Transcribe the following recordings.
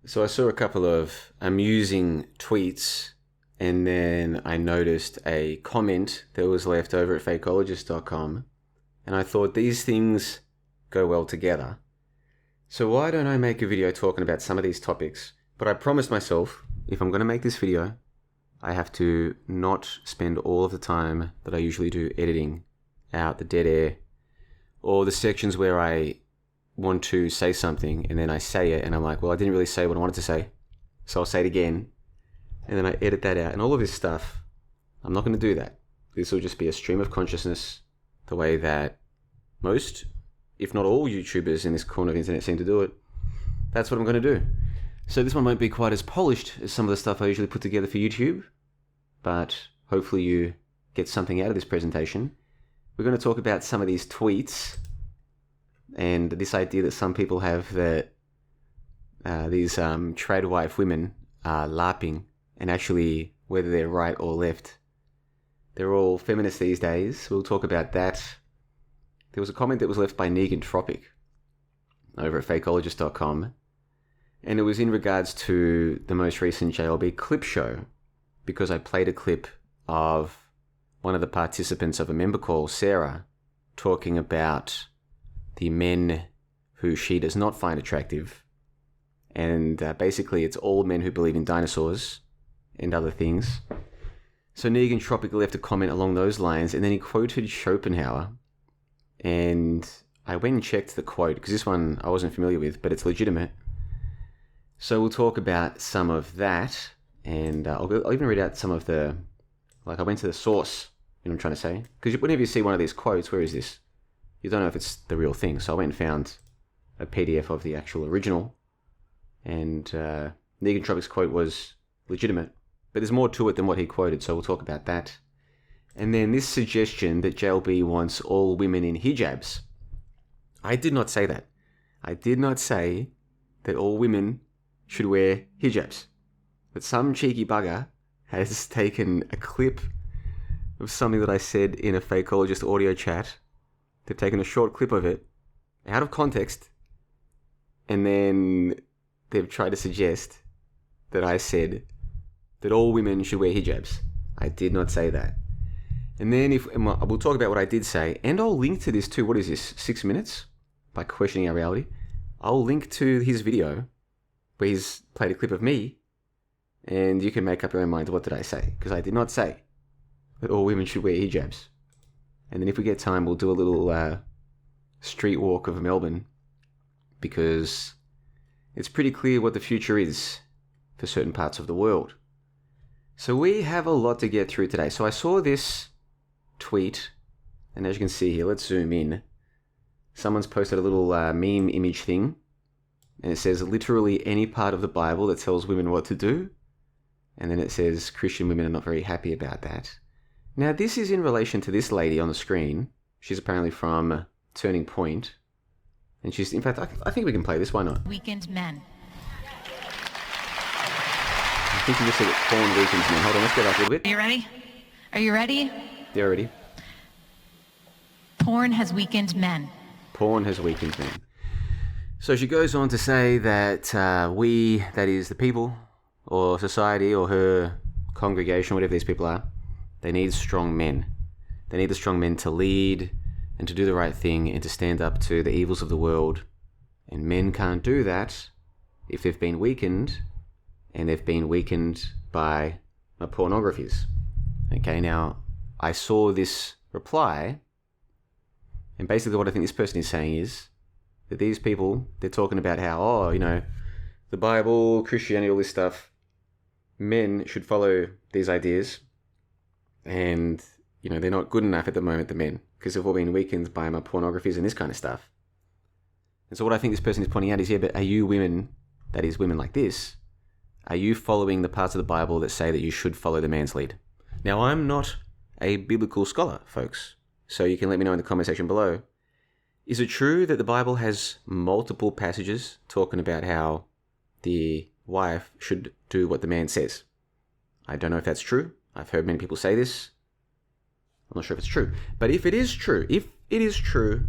So I saw a couple of amusing tweets, and then I noticed a comment that was left over at fakeologist.com, and I thought these things go well together. So why don't I make a video talking about some of these topics? But I promised myself, if I'm going to make this video, I have to not spend all of the time that I usually do editing out the dead air, or the sections where I want to say something and then I say it and I'm like, well, I didn't really say what I wanted to say, so I'll say it again, and then I edit that out. And all of this stuff, I'm not going to do that. This will just be a stream of consciousness, the way that most, if not all, YouTubers in this corner of the internet seem to do it. That's what I'm going to do. So this one won't be quite as polished as some of the stuff I usually put together for YouTube, but hopefully you get something out of this presentation. We're going to talk about some of these tweets and this idea that some people have that these trad wife women are larping, and actually whether they're right or left. They're all feminists these days. We'll talk about that. There was a comment that was left by Negan Tropic over at fakeologist.com, and it was in regards to the most recent JLB clip show, because I played a clip of one of the participants of a member call, Sarah, talking about the men who she does not find attractive. And basically it's all men who believe in dinosaurs and other things. So Negan Tropic left a comment along those lines, and then he quoted Schopenhauer. And I went and checked the quote, because this one I wasn't familiar with, but it's legitimate. So we'll talk about some of that, and I'll even read out some of the, like I went to the source, you know what I'm trying to say? Because whenever you see one of these quotes, where is this? You don't know if it's the real thing. So I went and found a PDF of the actual original, and Negan Tropic's quote was legitimate, but there's more to it than what he quoted, so we'll talk about that. And then this suggestion that JLB wants all women in hijabs. I did not say that. I did not say that all women should wear hijabs. But some cheeky bugger has taken a clip of something that I said in a Fakeologist audio chat. They've taken a short clip of it out of context, and then they've tried to suggest that I said that all women should wear hijabs. I did not say that. And then we'll talk about what I did say, and I'll link to this too. What is this, 6 minutes? By questioning our reality. I'll link to his video where he's played a clip of me, and you can make up your own mind. What did I say? Because I did not say that all women should wear hijabs. And then if we get time, we'll do a little street walk of Melbourne, because it's pretty clear what the future is for certain parts of the world. So we have a lot to get through today. So I saw this tweet, and as you can see here, let's zoom in. Someone's posted a little meme image thing, and it says literally any part of the Bible that tells women what to do. And then it says Christian women are not very happy about that. Now, this is in relation to this lady on the screen. She's apparently from Turning Point. And she's, in fact, I think we can play this. Why not? Weekend men. I think you just said it, porn weekends men. Hold on, let's go back a little bit. Are you ready? Are you ready? They're ready. Porn has weakened men. Porn has weakened men. So she goes on to say that we, that is the people, or society, or her congregation, whatever these people are, they need strong men. They need the strong men to lead and to do the right thing and to stand up to the evils of the world. And men can't do that if they've been weakened, and they've been weakened by pornographies. Okay, now, I saw this reply, and basically what I think this person is saying is that these people, they're talking about how, the Bible, Christianity, all this stuff, men should follow these ideas, and, they're not good enough at the moment, the men, because they've all been weakened by my pornographies and this kind of stuff. And so what I think this person is pointing out is, but are you women, that is women like this, are you following the parts of the Bible that say that you should follow the man's lead? Now, I'm not a biblical scholar, folks, so you can let me know in the comment section below. Is it true that the Bible has multiple passages talking about how the wife should do what the man says? I don't know if that's true. I've heard many people say this. I'm not sure if it's true. But if it is true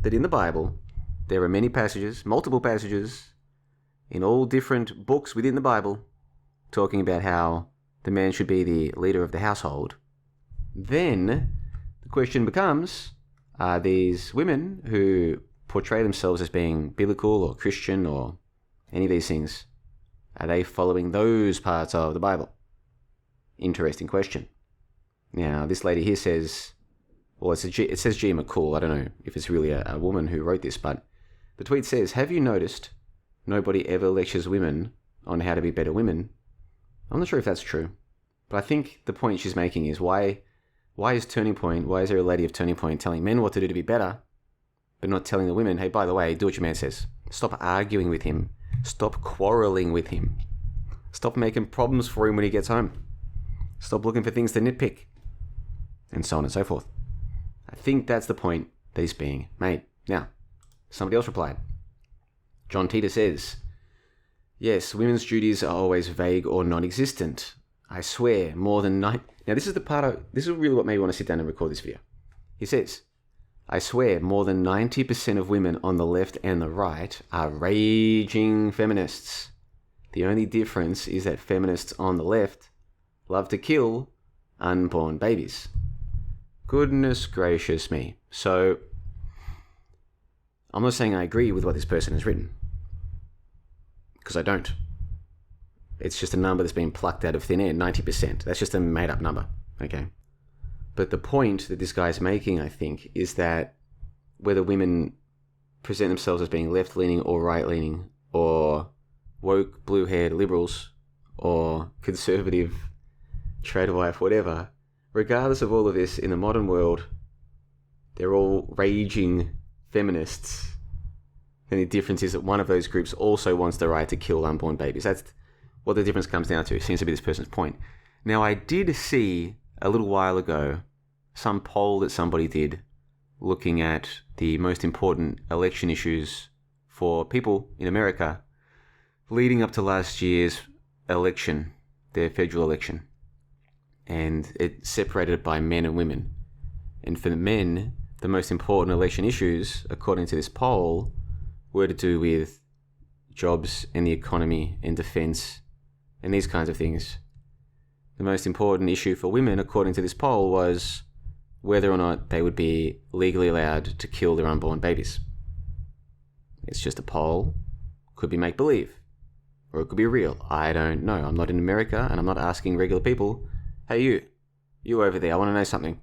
that in the Bible there are many passages, multiple passages, in all different books within the Bible talking about how the man should be the leader of the household, then the question becomes, are these women who portray themselves as being biblical or Christian or any of these things, are they following those parts of the Bible? Interesting question. Now, this lady here says, well, it says G. McCall. I don't know if it's really a woman who wrote this, but the tweet says, have you noticed nobody ever lectures women on how to be better women? I'm not sure if that's true, but I think the point she's making is why is there a lady of Turning Point telling men what to do to be better, but not telling the women, hey, by the way, do what your man says. Stop arguing with him. Stop quarreling with him. Stop making problems for him when he gets home. Stop looking for things to nitpick. And so on and so forth. I think that's the point that is being made. Now, somebody else replied. John Teeter says, yes, women's duties are always vague or non-existent. I swear, more than Now, this is really what made me want to sit down and record this video. He says, I swear more than 90% of women on the left and the right are raging feminists. The only difference is that feminists on the left love to kill unborn babies. Goodness gracious me. So, I'm not saying I agree with what this person has written, because I don't. It's just a number that's been plucked out of thin air, 90%. That's just a made-up number, okay? But the point that this guy's making, I think, is that whether women present themselves as being left-leaning or right-leaning, or woke, blue-haired liberals, or conservative, trade wife, whatever, regardless of all of this, in the modern world, they're all raging feminists. And the difference is that one of those groups also wants the right to kill unborn babies. That's what the difference comes down to. It seems to be this person's point. Now, I did see a little while ago some poll that somebody did looking at the most important election issues for people in America leading up to last year's election, their federal election. And it separated it by men and women. And for the men, the most important election issues, according to this poll, were to do with jobs and the economy and defense and these kinds of things. The most important issue for women, according to this poll, was whether or not they would be legally allowed to kill their unborn babies. It's just a poll. Could be make-believe. Or it could be real. I don't know. I'm not in America, and I'm not asking regular people, hey, you over there, I want to know something.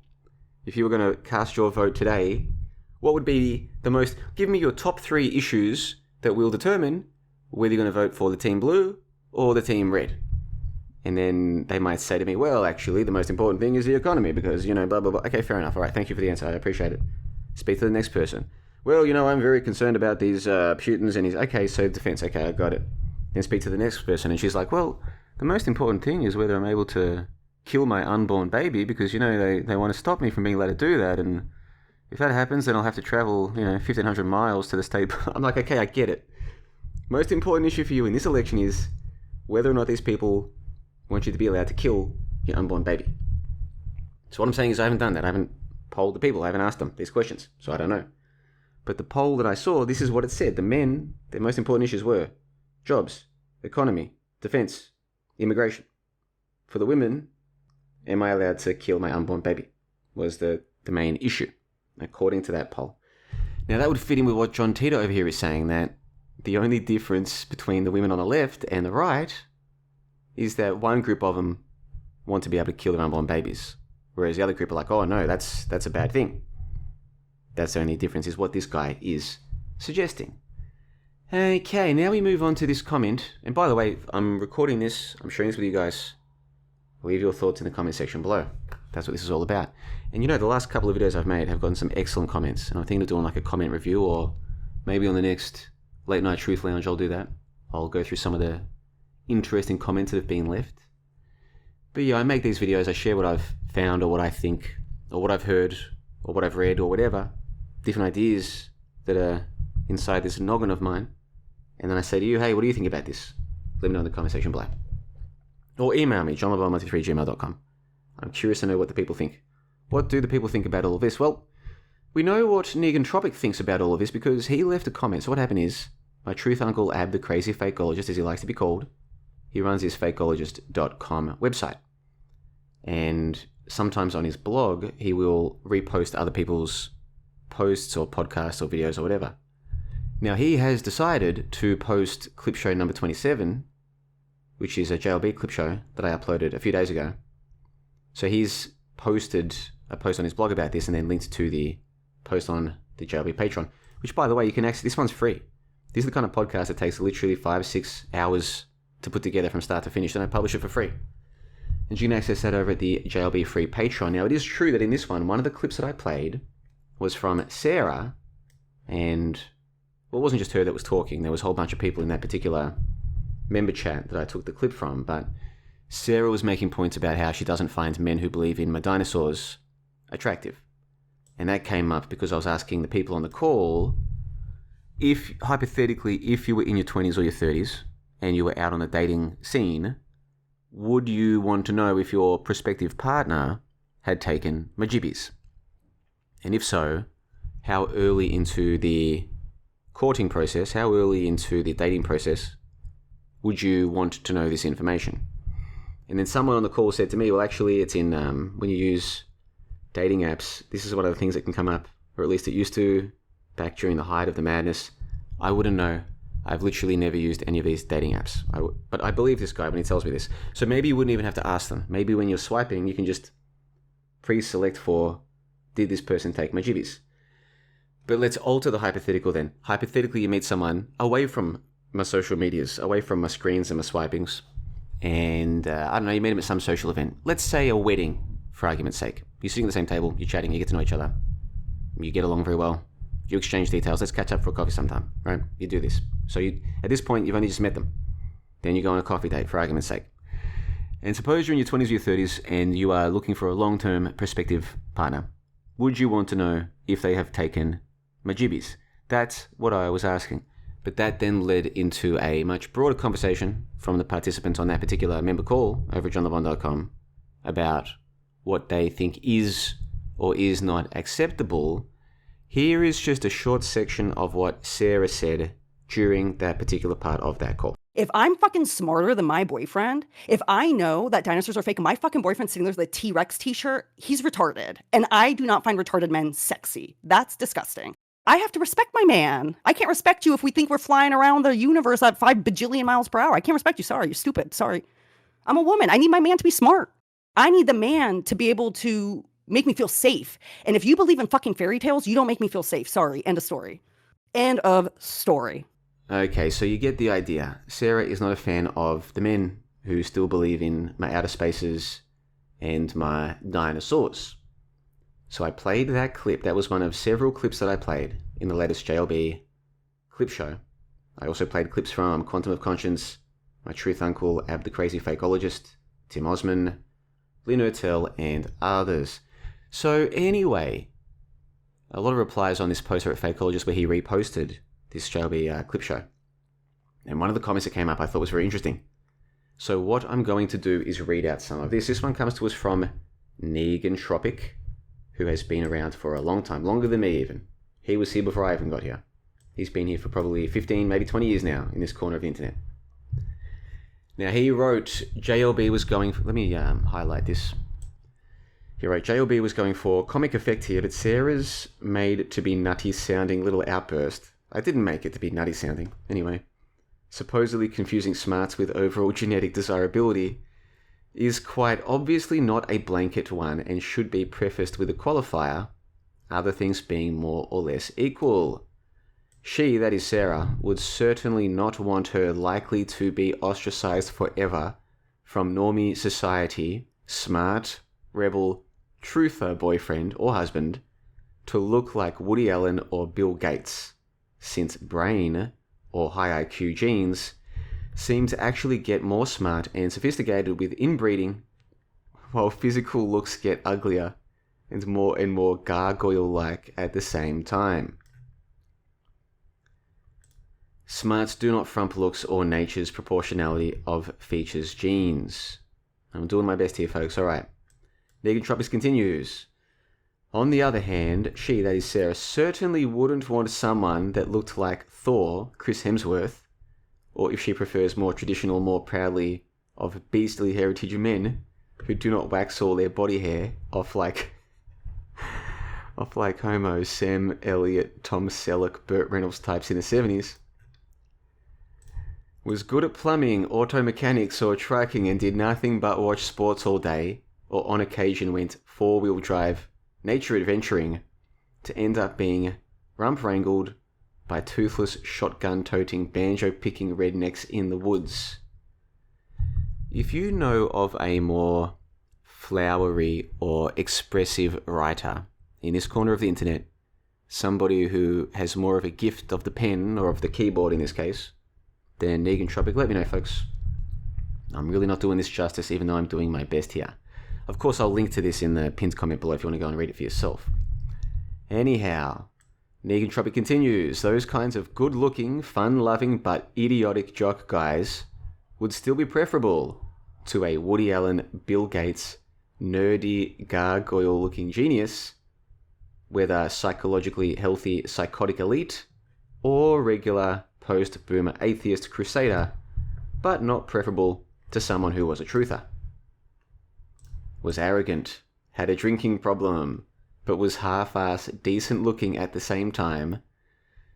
If you were going to cast your vote today, what would be the most... Give me your top 3 issues that will determine whether you're going to vote for the team blue or the team red. And then they might say to me, well, actually, the most important thing is the economy because, blah, blah, blah. Okay, fair enough. All right, thank you for the answer. I appreciate it. Speak to the next person. Well, I'm very concerned about these Putins and his... Okay, so defense. Okay, I got it. Then speak to the next person and she's like, well, the most important thing is whether I'm able to kill my unborn baby because, they want to stop me from being allowed to do that. And if that happens, then I'll have to travel, 1,500 miles to the state. I'm like, okay, I get it. Most important issue for you in this election is whether or not these people want you to be allowed to kill your unborn baby. So what I'm saying is I haven't done that. I haven't polled the people. I haven't asked them these questions. So I don't know. But the poll that I saw, this is what it said. The men, their most important issues were jobs, economy, defense, immigration. For the women, am I allowed to kill my unborn baby? Was the main issue, according to that poll. Now that would fit in with what John Teeter over here is saying, that the only difference between the women on the left and the right is that one group of them want to be able to kill their unborn babies, whereas the other group are like, oh no, that's a bad thing. That's the only difference, is what this guy is suggesting. Okay, now we move on to this comment. And by the way, I'm recording this, I'm sharing this with you guys. Leave your thoughts in the comment section below. That's what this is all about. And the last couple of videos I've made have gotten some excellent comments. And I'm thinking of doing like a comment review, or maybe on the next Late Night Truth Lounge I'll do that. I'll go through some of the interesting comments that have been left. But yeah, I make these videos, I share what I've found or what I think, or what I've heard, or what I've read, or whatever. Different ideas that are inside this noggin of mine. And then I say to you, hey, what do you think about this? Let me know in the comment section below. Or email me, johnlabelle93@gmail.com. I'm curious to know what the people think. What do the people think about all of this? Well, we know what Negan Tropic thinks about all of this because he left a comment. So what happened is, my truth uncle Ab, the crazy fakeologist, as he likes to be called, he runs his fakeologist.com website. And sometimes on his blog, he will repost other people's posts or podcasts or videos or whatever. Now, he has decided to post clip show number 27, which is a JLB clip show that I uploaded a few days ago. So he's posted a post on his blog about this and then linked to the post on the JLB Patreon, which, by the way, you can access. This one's free. This is the kind of podcast that takes literally 5-6 hours to put together from start to finish, and I publish it for free. And you can access that over at the JLB free Patreon. Now, it is true that in this one of the clips that I played was from Sarah, and well, it wasn't just her that was talking. There was a whole bunch of people in that particular member chat that I took the clip from, but Sarah was making points about how she doesn't find men who believe in my dinosaurs attractive. And that came up because I was asking the people on the call, if, hypothetically, if you were in your 20s or your 30s and you were out on the dating scene, would you want to know if your prospective partner had taken majibis? And if so, how early into the courting process, how early into the dating process would you want to know this information? And then someone on the call said to me, well, actually, it's in when you use dating apps, this is one of the things that can come up, or at least it used to back during the height of the madness. I wouldn't know. I've literally never used any of these dating apps. But I believe this guy when he tells me this. So maybe you wouldn't even have to ask them. Maybe when you're swiping, you can just pre-select for, did this person take my jibbies? But let's alter the hypothetical then. Hypothetically, you meet someone away from my social medias, away from my screens and my swipings, and I don't know, you meet them at some social event. Let's say a wedding, for argument's sake. You're sitting at the same table, you're chatting, you get to know each other, you get along very well, you exchange details, let's catch up for a coffee sometime, right? You do this. So at this point, you've only just met them. Then you go on a coffee date, for argument's sake. And suppose you're in your 20s or your 30s and you are looking for a long-term prospective partner. Would you want to know if they have taken majibis? That's what I was asking. But that then led into a much broader conversation from the participants on that particular member call over at johnlebon.com about what they think is or is not acceptable. Here is just a short section of what Sarah said during that particular part of that call. If I'm fucking smarter than my boyfriend, if I know that dinosaurs are fake and my fucking boyfriend's sitting there with a T-Rex t-shirt, he's retarded. And I do not find retarded men sexy. That's disgusting. I have to respect my man. I can't respect you if we think we're flying around the universe at 5 bajillion miles per hour. I can't respect you. Sorry, you're stupid. Sorry. I'm a woman. I need my man to be smart. I need the man to be able to make me feel safe. And if you believe in fucking fairy tales, you don't make me feel safe. Sorry. End of story. End of story. Okay, so you get the idea. Sarah is not a fan of the men who still believe in my outer spaces and my dinosaurs. So I played that clip. That was one of several clips that I played in the latest JLB clip show. I also played clips from Quantum of Conscience, my truth uncle, Ab the Crazy Fakeologist, Tim Osman, Lynn Ertel, and others. So anyway, a lot of replies on this post at Fakeologist where he reposted this JLB clip show. And one of the comments that came up I thought was very interesting. So what I'm going to do is read out some of this. This one comes to us from Negan Tropic, who has been around for a long time, longer than me even. He was here before I even got here. He's been here for probably 15, maybe 20 years now in this corner of the internet. Now he wrote, JLB was going for, let me highlight this. He wrote, JLB was going for comic effect here, but Sarah's made to be nutty sounding little outburst. I didn't make it to be nutty sounding. Anyway, supposedly confusing smarts with overall genetic desirability is quite obviously not a blanket one and should be prefaced with a qualifier, other things being more or less equal. She, that is Sarah, would certainly not want her likely to be ostracized forever from normie society, smart, rebel, truther boyfriend or husband to look like Woody Allen or Bill Gates, since brain or high IQ genes seem to actually get more smart and sophisticated with inbreeding, while physical looks get uglier and more gargoyle-like at the same time. Smarts do not frump looks or nature's proportionality of features genes. I'm doing my best here, folks. All right. Negan Tropics continues. On the other hand, she, that is Sarah, certainly wouldn't want someone that looked like Thor, Chris Hemsworth, or if she prefers more traditional, more proudly of beastly heritage men who do not wax all their body hair off like Homo, Sam Elliott, Tom Selleck, Burt Reynolds types in the 70s. Was good at plumbing, auto mechanics or trucking and did nothing but watch sports all day, or on occasion went four-wheel drive nature adventuring, to end up being rump-wrangled by toothless shotgun-toting banjo-picking rednecks in the woods. If you know of a more flowery or expressive writer in this corner of the internet, somebody who has more of a gift of the pen or of the keyboard in this case, then Negan Tropic, let me know, folks. I'm really not doing this justice, even though I'm doing my best here. Of course, I'll link to this in the pinned comment below if you want to go and read it for yourself. Anyhow, Negan Tropic continues. Those kinds of good-looking, fun-loving, but idiotic jock guys would still be preferable to a Woody Allen, Bill Gates, nerdy, gargoyle-looking genius, whether psychologically healthy psychotic elite or regular post-boomer atheist crusader, but not preferable to someone who was a truther. Was arrogant, had a drinking problem, but was half-ass decent-looking at the same time,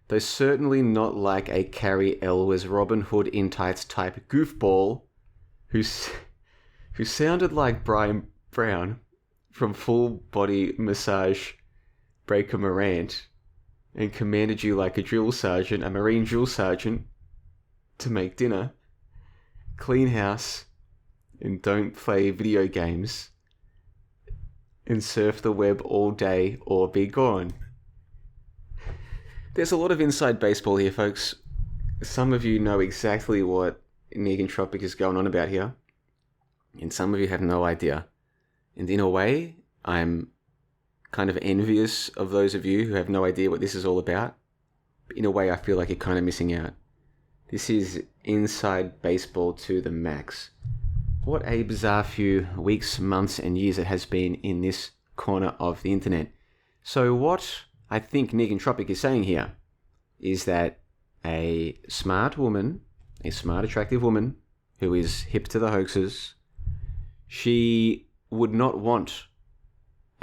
though certainly not like a Carrie Elwes Robin Hood in tights type goofball who sounded like Brian Brown from Full Body Massage Breaker Morant and commanded you like a drill sergeant, a Marine drill sergeant, to make dinner, clean house, and don't play video games, and surf the web all day or be gone. There's a lot of inside baseball here, folks. Some of you know exactly what Negan Tropic is going on about here, and some of you have no idea. And in a way, I'm kind of envious of those of you who have no idea what this is all about. But in a way, I feel like you're kind of missing out. This is inside baseball to the max. What a bizarre few weeks, months, and years it has been in this corner of the internet. So what I think Negan Tropic is saying here is that a smart woman, a smart, attractive woman who is hip to the hoaxes, she would not want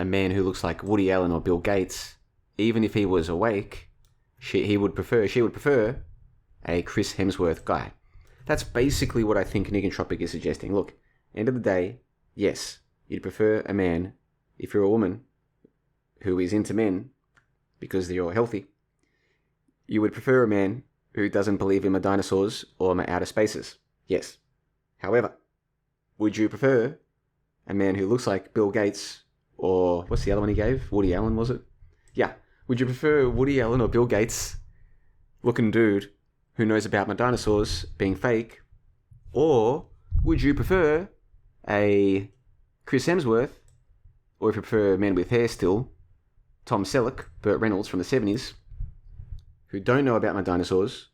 a man who looks like Woody Allen or Bill Gates, even if he was awake. She would prefer a Chris Hemsworth guy. That's basically what I think Negan Tropic is suggesting. Look, end of the day, yes, you'd prefer a man, if you're a woman, who is into men because they're all healthy. You would prefer a man who doesn't believe in my dinosaurs or my outer spaces. Yes. However, would you prefer a man who looks like Bill Gates or what's the other one he gave? Woody Allen, was it? Yeah. Would you prefer Woody Allen or Bill Gates looking dude who knows about my dinosaurs being fake? Or would you prefer a Chris Hemsworth, or if you prefer men with hair still, Tom Selleck, Burt Reynolds from the 70s, who don't know about my dinosaurs,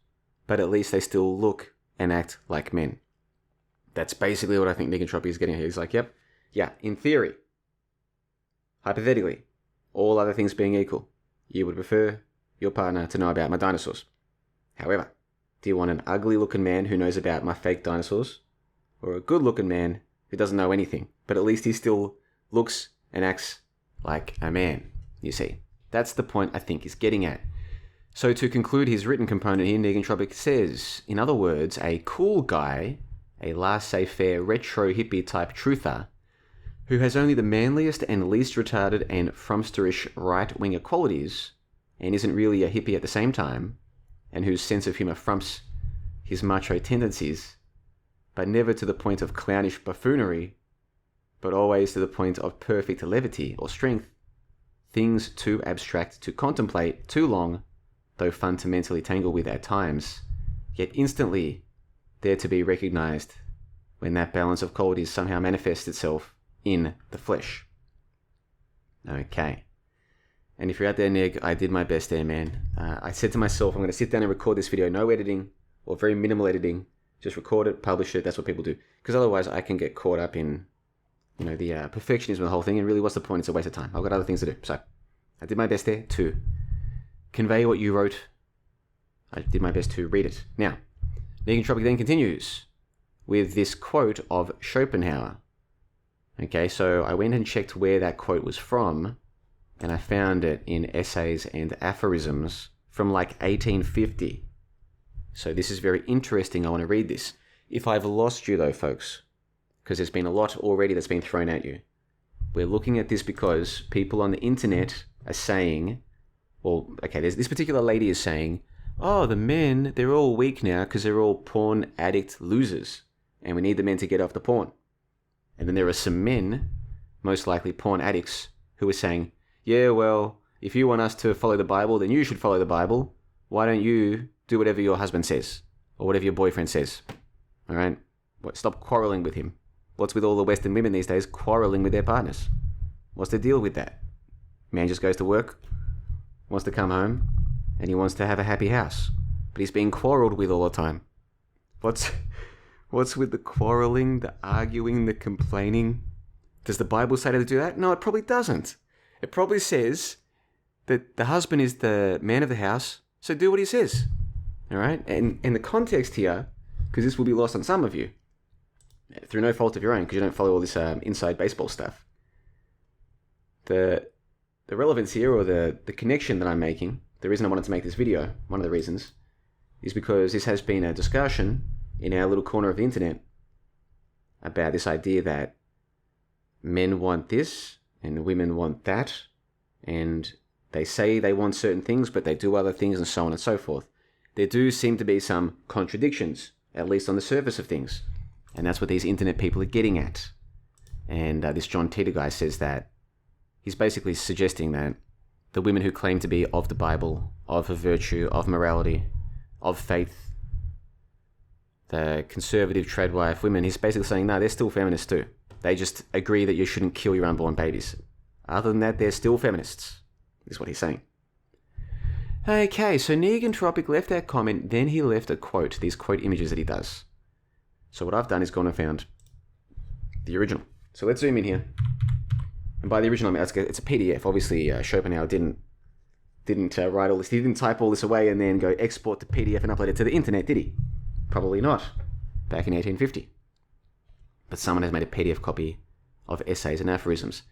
but at least they still look and act like men? That's basically what I think Negan Tropic is getting here. He's like, yep, yeah, in theory, hypothetically, all other things being equal, you would prefer your partner to know about my dinosaurs. However, do you want an ugly-looking man who knows about my fake dinosaurs, or a good-looking man who doesn't know anything, but at least he still looks and acts like a man? You see, that's the point I think he's getting at. So to conclude his written component here, Negan Tropic says, in other words, a cool guy, a laissez-faire retro hippie type truther, who has only the manliest and least retarded and frumsterish right-winger qualities, and isn't really a hippie at the same time, and whose sense of humour frumps his macho tendencies, but never to the point of clownish buffoonery, but always to the point of perfect levity or strength, things too abstract to contemplate too long, though fun to mentally tangle with at times, yet instantly there to be recognised when that balance of qualities somehow manifests itself in the flesh. Okay. And if you're out there, Neg, I did my best there, man. I said to myself, I'm going to sit down and record this video, no editing or very minimal editing. Just record it, publish it. That's what people do. Because otherwise I can get caught up in, the perfectionism of the whole thing. And really, what's the point? It's a waste of time. I've got other things to do. So I did my best there to convey what you wrote. I did my best to read it. Now, Negentropic then continues with this quote of Schopenhauer. Okay, so I went and checked where that quote was from, and I found it in Essays and Aphorisms from like 1850. So this is very interesting. I want to read this. If I've lost you though, folks, because there's been a lot already that's been thrown at you. We're looking at this because people on the internet are saying, well, okay, there's this particular lady is saying, oh, the men, they're all weak now because they're all porn addict losers, and we need the men to get off the porn. And then there are some men, most likely porn addicts, who are saying, yeah, well, if you want us to follow the Bible, then you should follow the Bible. Why don't you do whatever your husband says, or whatever your boyfriend says? All right? Stop quarreling with him. What's with all the Western women these days quarreling with their partners? What's the deal with that? Man just goes to work, wants to come home, and he wants to have a happy house. But he's being quarreled with all the time. What's with the quarreling, the arguing, the complaining? Does the Bible say to do that? No, it probably doesn't. It probably says that the husband is the man of the house, so do what he says. All right? And the context here, because this will be lost on some of you, through no fault of your own, because you don't follow all this inside baseball stuff. The relevance here, or the connection that I'm making, the reason I wanted to make this video, one of the reasons, is because this has been a discussion in our little corner of the internet about this idea that men want this and women want that, and they say they want certain things, but they do other things, and so on and so forth. There do seem to be some contradictions, at least on the surface of things. And that's what these internet people are getting at. And this John Titor guy says that he's basically suggesting that the women who claim to be of the Bible, of virtue, of morality, of faith, the conservative tradwife women, he's basically saying, no, they're still feminists too. They just agree that you shouldn't kill your unborn babies. Other than that, they're still feminists, is what he's saying. Okay, so Negentropic left that comment, then he left a quote, these quote images that he does. So what I've done is gone and found the original. So let's zoom in here. And by the original, I mean, it's a PDF. Obviously, Schopenhauer didn't write all this. He didn't type all this away and then go export the PDF and upload it to the internet, did he? Probably not. Back in 1850. But someone has made a PDF copy of Essays and Aphorisms.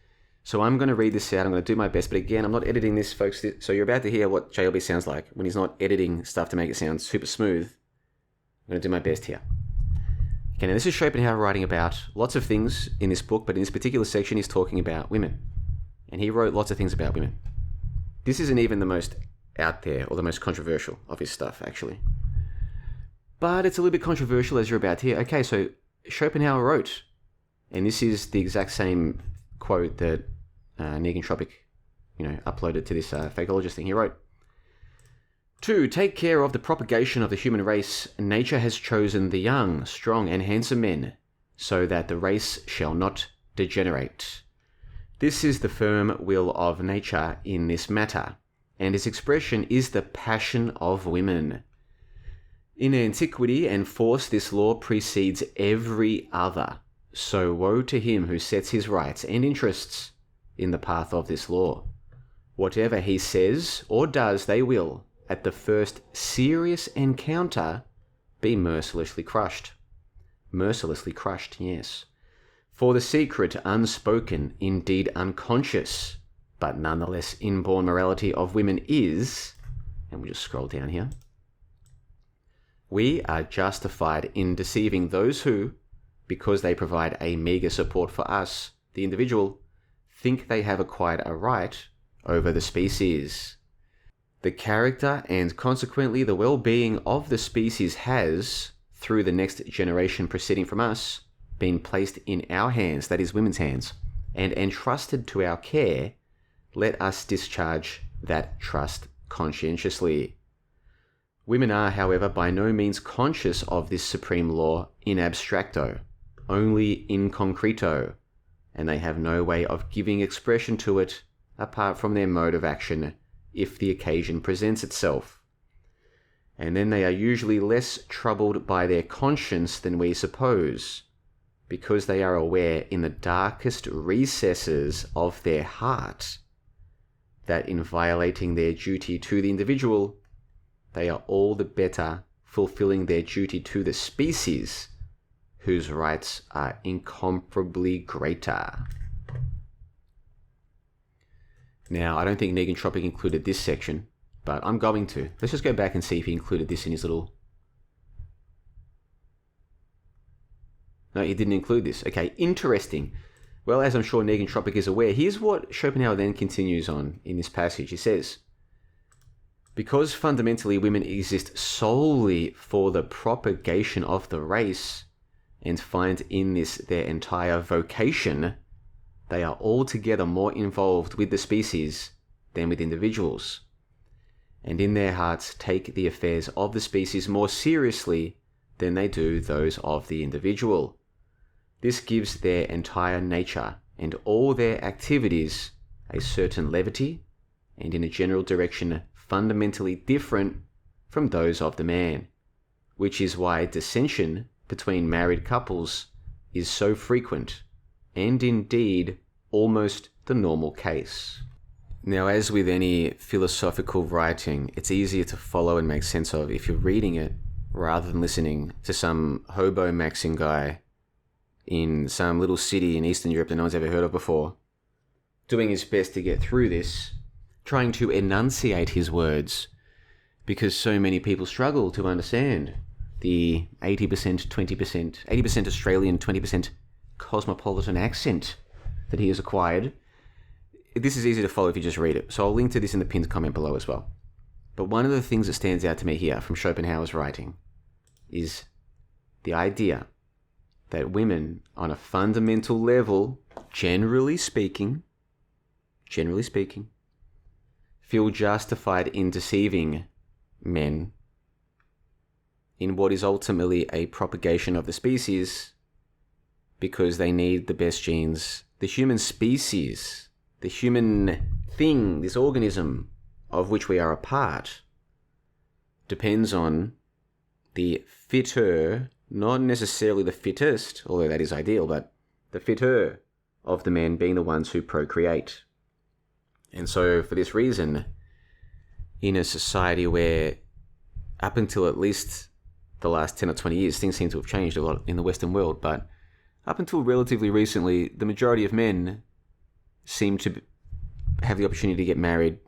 So I'm going to read this out. I'm going to do my best. But again, I'm not editing this, folks. So you're about to hear what JLB sounds like when he's not editing stuff to make it sound super smooth. I'm going to do my best here. Okay, now this is Schopenhauer writing about lots of things in this book, but in this particular section he's talking about women. And he wrote lots of things about women. This isn't even the most out there or the most controversial of his stuff, actually. But it's a little bit controversial, as you're about to hear. Okay, so Schopenhauer wrote, and this is the exact same quote that Negentropic, uploaded to this fakeologist thing. He wrote, "To take care of the propagation of the human race, nature has chosen the young, strong, and handsome men, so that the race shall not degenerate. This is the firm will of nature in this matter, and its expression is the passion of women. In antiquity and force this law precedes every other, so woe to him who sets his rights and interests in the path of this law. Whatever he says or does, they will, at the first serious encounter, be mercilessly crushed. Mercilessly crushed, yes. For the secret, unspoken, indeed unconscious, but nonetheless inborn morality of women is," and we'll just scroll down here, "we are justified in deceiving those who, because they provide a meager support for us, the individual, think they have acquired a right over the species. The character and consequently the well-being of the species has, through the next generation proceeding from us, been placed in our hands, that is women's hands, and entrusted to our care. Let us discharge that trust conscientiously. Women are, however, by no means conscious of this supreme law in abstracto, only in concreto, and they have no way of giving expression to it apart from their mode of action if the occasion presents itself. And then they are usually less troubled by their conscience than we suppose, because they are aware in the darkest recesses of their heart that in violating their duty to the individual, they are all the better fulfilling their duty to the species, whose rights are incomparably greater. Now, I don't think Negentropic included this section, but I'm going to. Let's just go back and see if he included this in his little... No, he didn't include this. Okay, interesting. Well, as I'm sure Negentropic is aware, here's what Schopenhauer then continues on in this passage. He says, because fundamentally women exist solely for the propagation of the race and find in this their entire vocation, they are altogether more involved with the species than with individuals, and in their hearts take the affairs of the species more seriously than they do those of the individual. This gives their entire nature and all their activities a certain levity and in a general direction fundamentally different from those of the man, which is why dissension between married couples is so frequent and indeed almost the normal case. Now, as with any philosophical writing, it's easier to follow and make sense of if you're reading it rather than listening to some Hobomaxxing guy in some little city in Eastern Europe that no one's ever heard of before, doing his best to get through this, trying to enunciate his words, because so many people struggle to understand the 80%, 20%, 80% Australian, 20% cosmopolitan accent that he has acquired. This is easy to follow if you just read it, so I'll link to this in the pinned comment below as well. But one of the things that stands out to me here from Schopenhauer's writing is the idea that women, on a fundamental level, generally speaking, feel justified in deceiving men in what is ultimately a propagation of the species because they need the best genes. The human species, the human thing, this organism of which we are a part, depends on the fitter, not necessarily the fittest, although that is ideal, but the fitter of the men being the ones who procreate. And so for this reason, in a society where up until at least the last 10 or 20 years, things seem to have changed a lot in the Western world, but up until relatively recently, the majority of men seem to have the opportunity to get married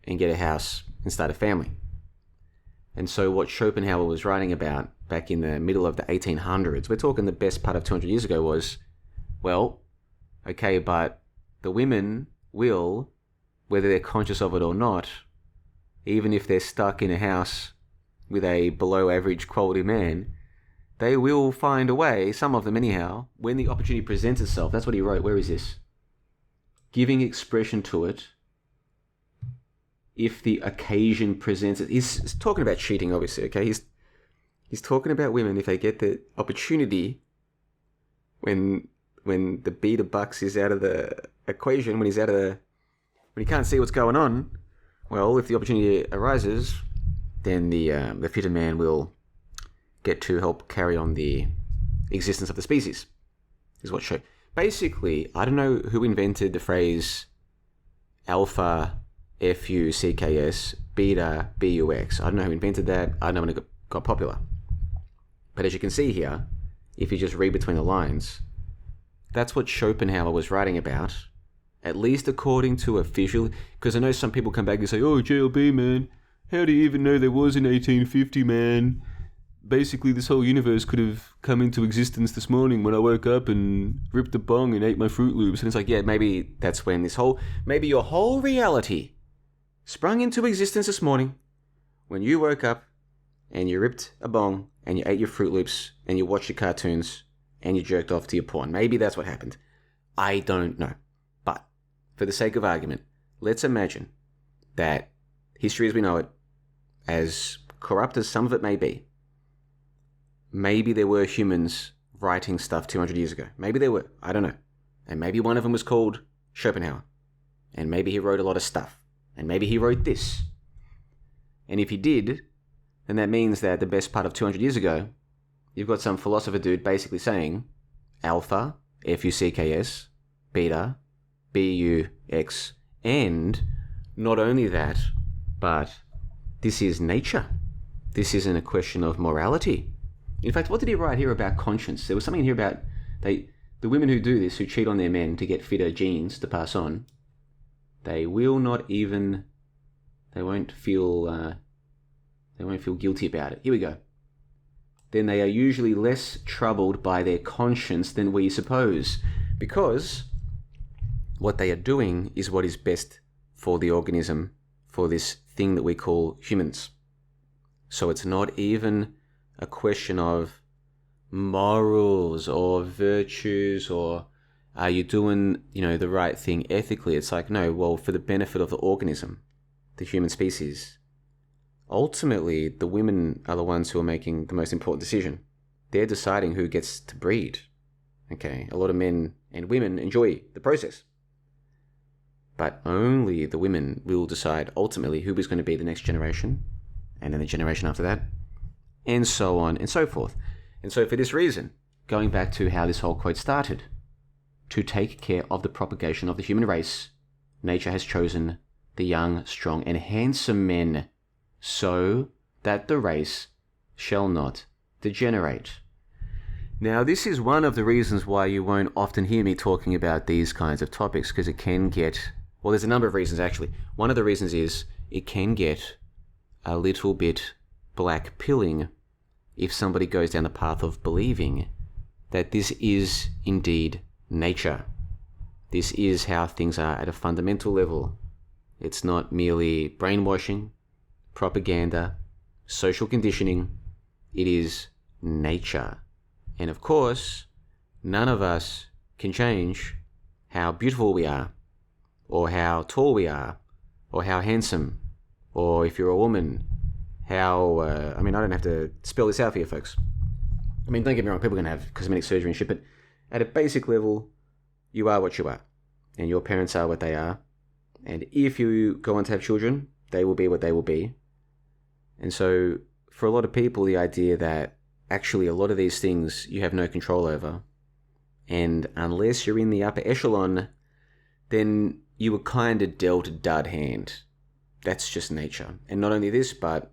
and get a house and start a family. And so what Schopenhauer was writing about back in the middle of the 1800s, we're talking the best part of 200 years ago, was, well, okay, but the women will, whether they're conscious of it or not, even if they're stuck in a house with a below average quality man, they will find a way, some of them anyhow, when the opportunity presents itself. That's what he wrote. Where is this? Giving expression to it if the occasion presents it. He's talking about cheating, obviously, okay? He's talking about women if they get the opportunity when the beater bucks is out of the equation, when he can't see what's going on. Well, if the opportunity arises, then the fitter man will get to help carry on the existence of the species, is what show. Basically, I don't know who invented the phrase alpha, Fucks, beta, Bux. I don't know who invented that. I don't know when it got popular. But as you can see here, if you just read between the lines, that's what Schopenhauer was writing about, at least according to official, because I know some people come back and say, oh, JLB, man, how do you even know there was an 1850, man? Basically, this whole universe could have come into existence this morning when I woke up and ripped a bong and ate my Fruit Loops. And it's like, yeah, maybe that's when maybe your whole reality sprung into existence this morning when you woke up and you ripped a bong and you ate your Fruit Loops and you watched your cartoons and you jerked off to your porn. Maybe that's what happened. I don't know. But for the sake of argument, let's imagine that history as we know it, as corrupt as some of it may be, maybe there were humans writing stuff 200 years ago. Maybe there were. I don't know. And maybe one of them was called Schopenhauer. And maybe he wrote a lot of stuff. And maybe he wrote this. And if he did, then that means that the best part of 200 years ago, you've got some philosopher dude basically saying alpha, Fucks, beta, Bux, and Not only that, but this is nature. This isn't a question of morality. In fact, what did he write here about conscience? There was something here about the women who do this, who cheat on their men to get fitter genes to pass on, they won't feel guilty about it. Here we go. Then they are usually less troubled by their conscience than we suppose, because what they are doing is what is best for the organism, for this thing that we call humans. So it's not even a question of morals or virtues or are you doing, the right thing ethically. It's like, no, well, for the benefit of the organism, the human species. Ultimately, the women are the ones who are making the most important decision. They're deciding who gets to breed. Okay, a lot of men and women enjoy the process. But only the women will decide ultimately who is going to be the next generation, and then the generation after that, and so on and so forth. And so for this reason, going back to how this whole quote started, to take care of the propagation of the human race, nature has chosen the young, strong, and handsome men so that the race shall not degenerate. Now, this is one of the reasons why you won't often hear me talking about these kinds of topics, because it can get, well, there's a number of reasons actually. One of the reasons is it can get a little bit black pilling if somebody goes down the path of believing that this is indeed nature. This is how things are at a fundamental level. It's not merely brainwashing, propaganda, social conditioning. It is nature. And of course, none of us can change how beautiful we are, or how tall we are, or how handsome, or if you're a woman, how, I don't have to spell this out for you folks. Don't get me wrong, people are going to have cosmetic surgery and shit, but at a basic level, you are what you are, and your parents are what they are, and if you go on to have children, they will be what they will be. And so, for a lot of people, the idea that actually a lot of these things you have no control over, and unless you're in the upper echelon, then you were kind of dealt a dud hand. That's just nature. And not only this, but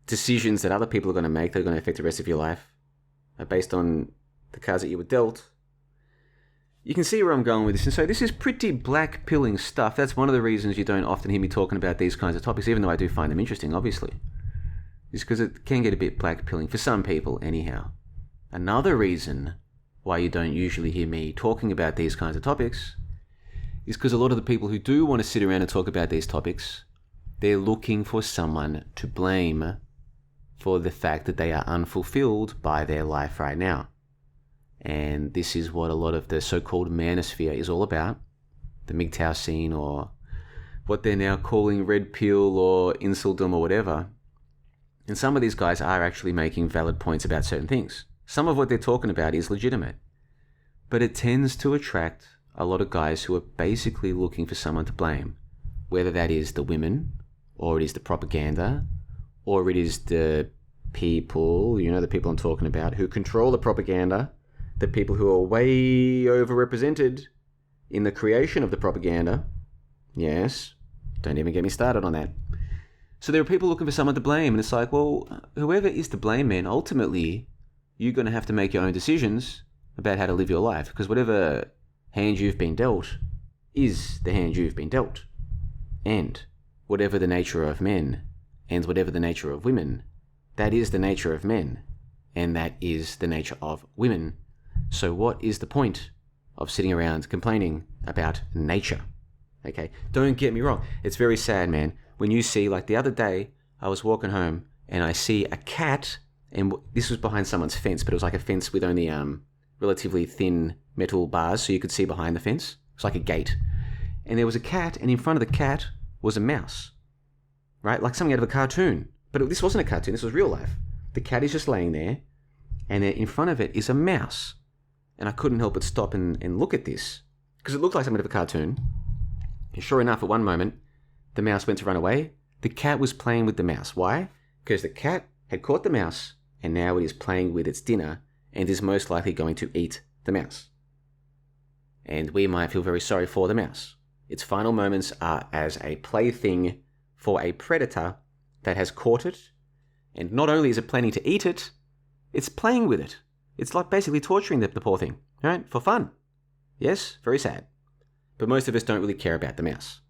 decisions that other people are going to make that are going to affect the rest of your life are based on the cards that you were dealt. You can see where I'm going with this. And so this is pretty black pilling stuff. That's one of the reasons you don't often hear me talking about these kinds of topics, even though I do find them interesting, obviously. Is because it can get a bit black pilling for some people anyhow. Another reason why you don't usually hear me talking about these kinds of topics is because a lot of the people who do want to sit around and talk about these topics, they're looking for someone to blame for the fact that they are unfulfilled by their life right now. And this is what a lot of the so-called manosphere is all about. The MGTOW scene, or what they're now calling red pill or inceldom or whatever. And some of these guys are actually making valid points about certain things. Some of what they're talking about is legitimate. But it tends to attract a lot of guys who are basically looking for someone to blame. Whether that is the women, or it is the propaganda, or it is the people, the people I'm talking about, who control the propaganda, the people who are way overrepresented in the creation of the propaganda. Yes, don't even get me started on that. So there are people looking for someone to blame, and it's like, well, whoever is to blame, man, ultimately, you're going to have to make your own decisions about how to live your life, because whatever hand you've been dealt is the hand you've been dealt. And whatever the nature of men, and whatever the nature of women, that is the nature of men, and that is the nature of women. So what is the point of sitting around complaining about nature? Okay, don't get me wrong. It's very sad, man. When you see, like the other day, I was walking home and I see a cat, and this was behind someone's fence, but it was like a fence with only relatively thin metal bars so you could see behind the fence. It's like a gate. And there was a cat, and in front of the cat was a mouse, right? Like something out of a cartoon. But this wasn't a cartoon, this was real life. The cat is just laying there, and in front of it is a mouse. And I couldn't help but stop and look at this, because it looked like something out of a cartoon. And sure enough, at one moment, the mouse went to run away. The cat was playing with the mouse. Why? Because the cat had caught the mouse, and now it is playing with its dinner, and is most likely going to eat the mouse. And we might feel very sorry for the mouse. Its final moments are as a plaything for a predator that has caught it, and not only is it planning to eat it, it's playing with it. It's like basically torturing the poor thing, right? For fun. Yes, very sad. But most of us don't really care about the mouse.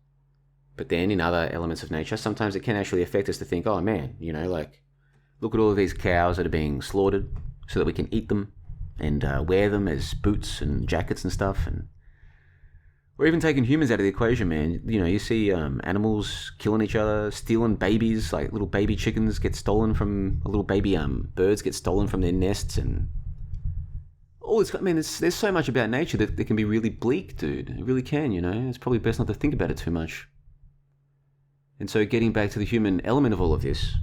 But then in other elements of nature, sometimes it can actually affect us to think, oh man, like, look at all of these cows that are being slaughtered so that we can eat them and wear them as boots and jackets and stuff. And we're even taking humans out of the equation, man. You see animals killing each other, stealing babies, like little baby chickens get stolen from, little baby birds get stolen from their nests, and all this. I mean, there's so much about nature that can be really bleak, dude. It really can, It's probably best not to think about it too much. And so getting back to the human element of all of this,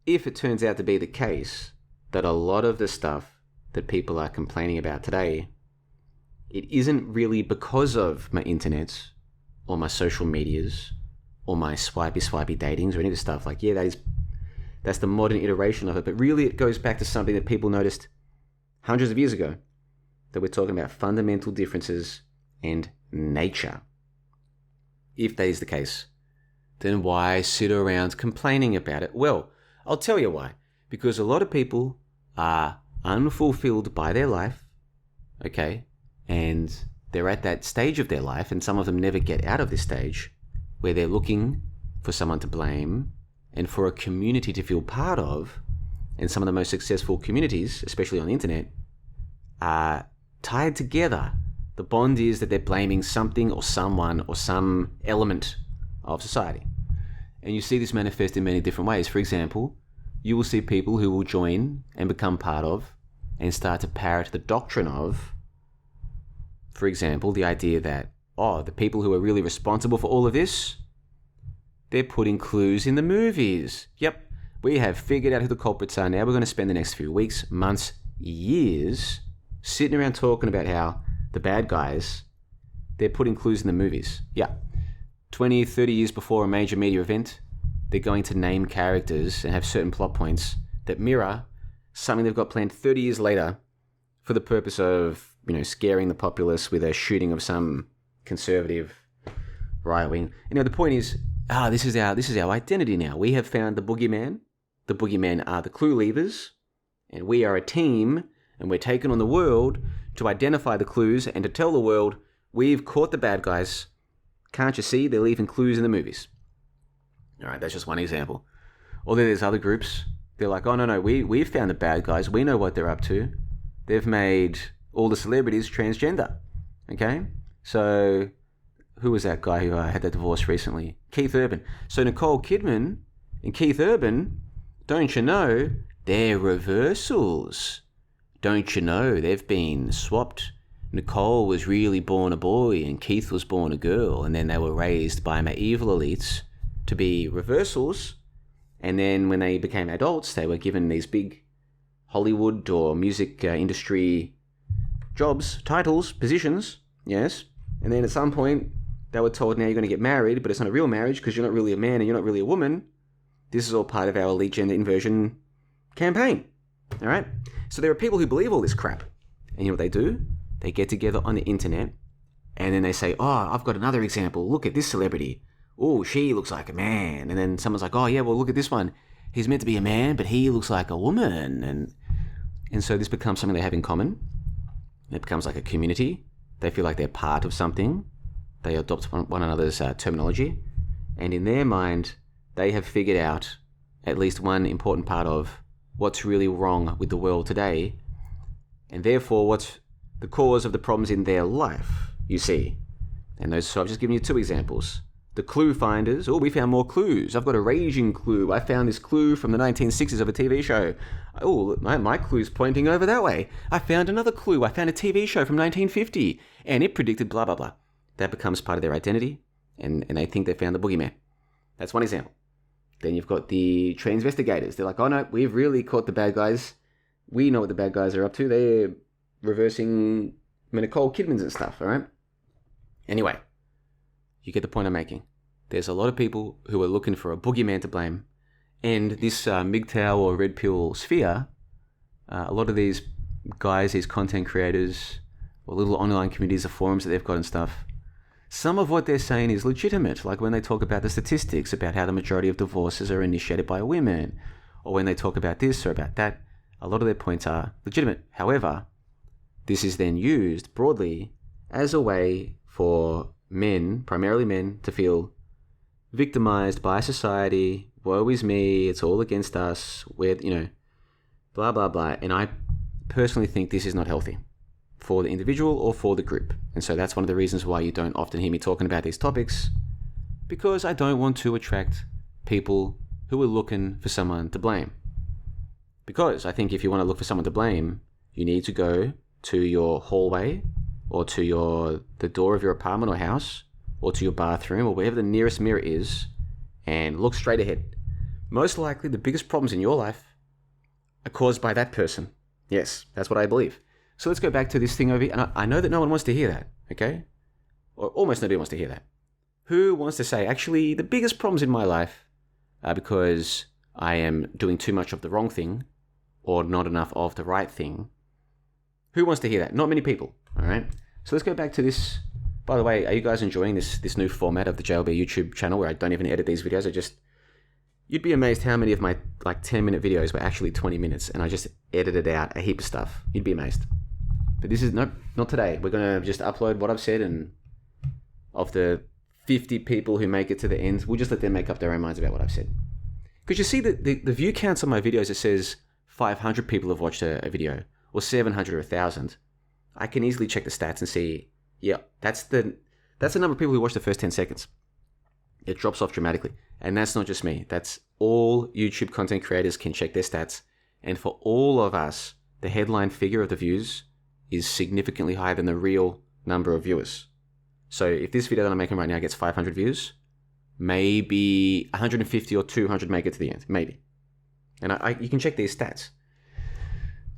if it turns out to be the case that a lot of the stuff that people are complaining about today, it isn't really because of my internets or my social medias or my swipey datings or any of the stuff. Like, yeah, that's the modern iteration of it. But really it goes back to something that people noticed hundreds of years ago, that we're talking about fundamental differences and nature. If that is the case, then why sit around complaining about it? Well, I'll tell you why. Because a lot of people are unfulfilled by their life, okay? And they're at that stage of their life, and some of them never get out of this stage, where they're looking for someone to blame and for a community to feel part of. And some of the most successful communities, especially on the internet, are tied together. The bond is that they're blaming something or someone or some element of society. And you see this manifest in many different ways. For example, you will see people who will join and become part of and start to parrot the doctrine of, for example, the idea that, the people who are really responsible for all of this, they're putting clues in the movies. Yep, we have figured out who the culprits are now. We're going to spend the next few weeks, months, years sitting around talking about how the bad guys, they're putting clues in the movies. Yeah. 20, 30 years before a major media event, they're going to name characters and have certain plot points that mirror something they've got planned 30 years later for the purpose of, scaring the populace with a shooting of some conservative right wing. The point is, this is our identity now. We have found the boogeyman. The boogeymen are the clue leavers, and we are a team, and we're taking on the world to identify the clues and to tell the world, we've caught the bad guys. Can't you see? They're leaving clues in the movies. All right, that's just one example. Or there's other groups. They're like, oh, no, we've found the bad guys. We know what they're up to. They've made all the celebrities transgender. Okay? So who was that guy who had that divorce recently? Keith Urban. So Nicole Kidman and Keith Urban, don't you know, they're reversals. Don't you know, they've been swapped. Nicole was really born a boy and Keith was born a girl, and then they were raised by medieval elites to be reversals, and then when they became adults, they were given these big Hollywood or music industry jobs, titles, positions, yes, and then at some point they were told, now you're going to get married, but it's not a real marriage because you're not really a man and you're not really a woman. This is all part of our elite gender inversion campaign, all right? So there are people who believe all this crap, and you know what they do? They get together on the internet, and then they say, I've got another example. Look at this celebrity. Oh, she looks like a man. And then someone's like, oh, yeah, well, look at this one. He's meant to be a man, but he looks like a woman. And so this becomes something they have in common. It becomes like a community. They feel like they're part of something. They adopt one another's terminology. And in their mind, they have figured out at least one important part of what's really wrong with the world today, and therefore what's the cause of the problems in their life, you see. And so I've just given you two examples. The clue finders, we found more clues. I've got a raging clue. I found this clue from the 1960s of a TV show. My clue's pointing over that way. I found another clue. I found a TV show from 1950, and it predicted blah, blah, blah. That becomes part of their identity, and they think they found the boogeyman. That's one example. Then you've got the transvestigators. They're like, oh no, we've really caught the bad guys. We know what the bad guys are up to. They're reversing Nicole Kidmans and stuff, all right? Anyway, you get the point I'm making. There's a lot of people who are looking for a boogeyman to blame. And this MGTOW or Red Pill sphere, a lot of these guys, these content creators, or little online communities or forums that they've got and stuff, Some of what they're saying is legitimate, like when they talk about the statistics about how the majority of divorces are initiated by women, or when they talk about this or about that. A lot of their points are legitimate. However, this is then used broadly as a way for men, primarily men, to feel victimized by society. Woe is me, it's all against us, we're, blah, blah, blah. And I personally think this is not healthy for the individual or for the group. And so that's one of the reasons why you don't often hear me talking about these topics, because I don't want to attract people who are looking for someone to blame. Because I think if you want to look for someone to blame, you need to go to your hallway or to the door of your apartment or house or to your bathroom or wherever the nearest mirror is and look straight ahead. Most likely the biggest problems in your life are caused by that person. Yes, that's what I believe. So let's go back to this thing over here. And I know that no one wants to hear that, okay? Or almost nobody wants to hear that. Who wants to say, actually, the biggest problems in my life are because I am doing too much of the wrong thing or not enough of the right thing? Who wants to hear that? Not many people, all right? So let's go back to this. By the way, are you guys enjoying this new format of the JLB YouTube channel where I don't even edit these videos? You'd be amazed how many of my 10-minute videos were actually 20 minutes and I just edited out a heap of stuff. You'd be amazed. But this is, nope, not today. We're going to just upload what I've said, and of the 50 people who make it to the end, we'll just let them make up their own minds about what I've said. Because you see the view counts on my videos, it says 500 people have watched a video, or 700 or 1,000. I can easily check the stats and see, yeah, that's the number of people who watch the first 10 seconds. It drops off dramatically. And that's not just me. That's all YouTube content creators can check their stats. And for all of us, the headline figure of the views is significantly higher than the real number of viewers. So if this video that I'm making right now gets 500 views, maybe 150 or 200 make it to the end. Maybe. And you can check these stats.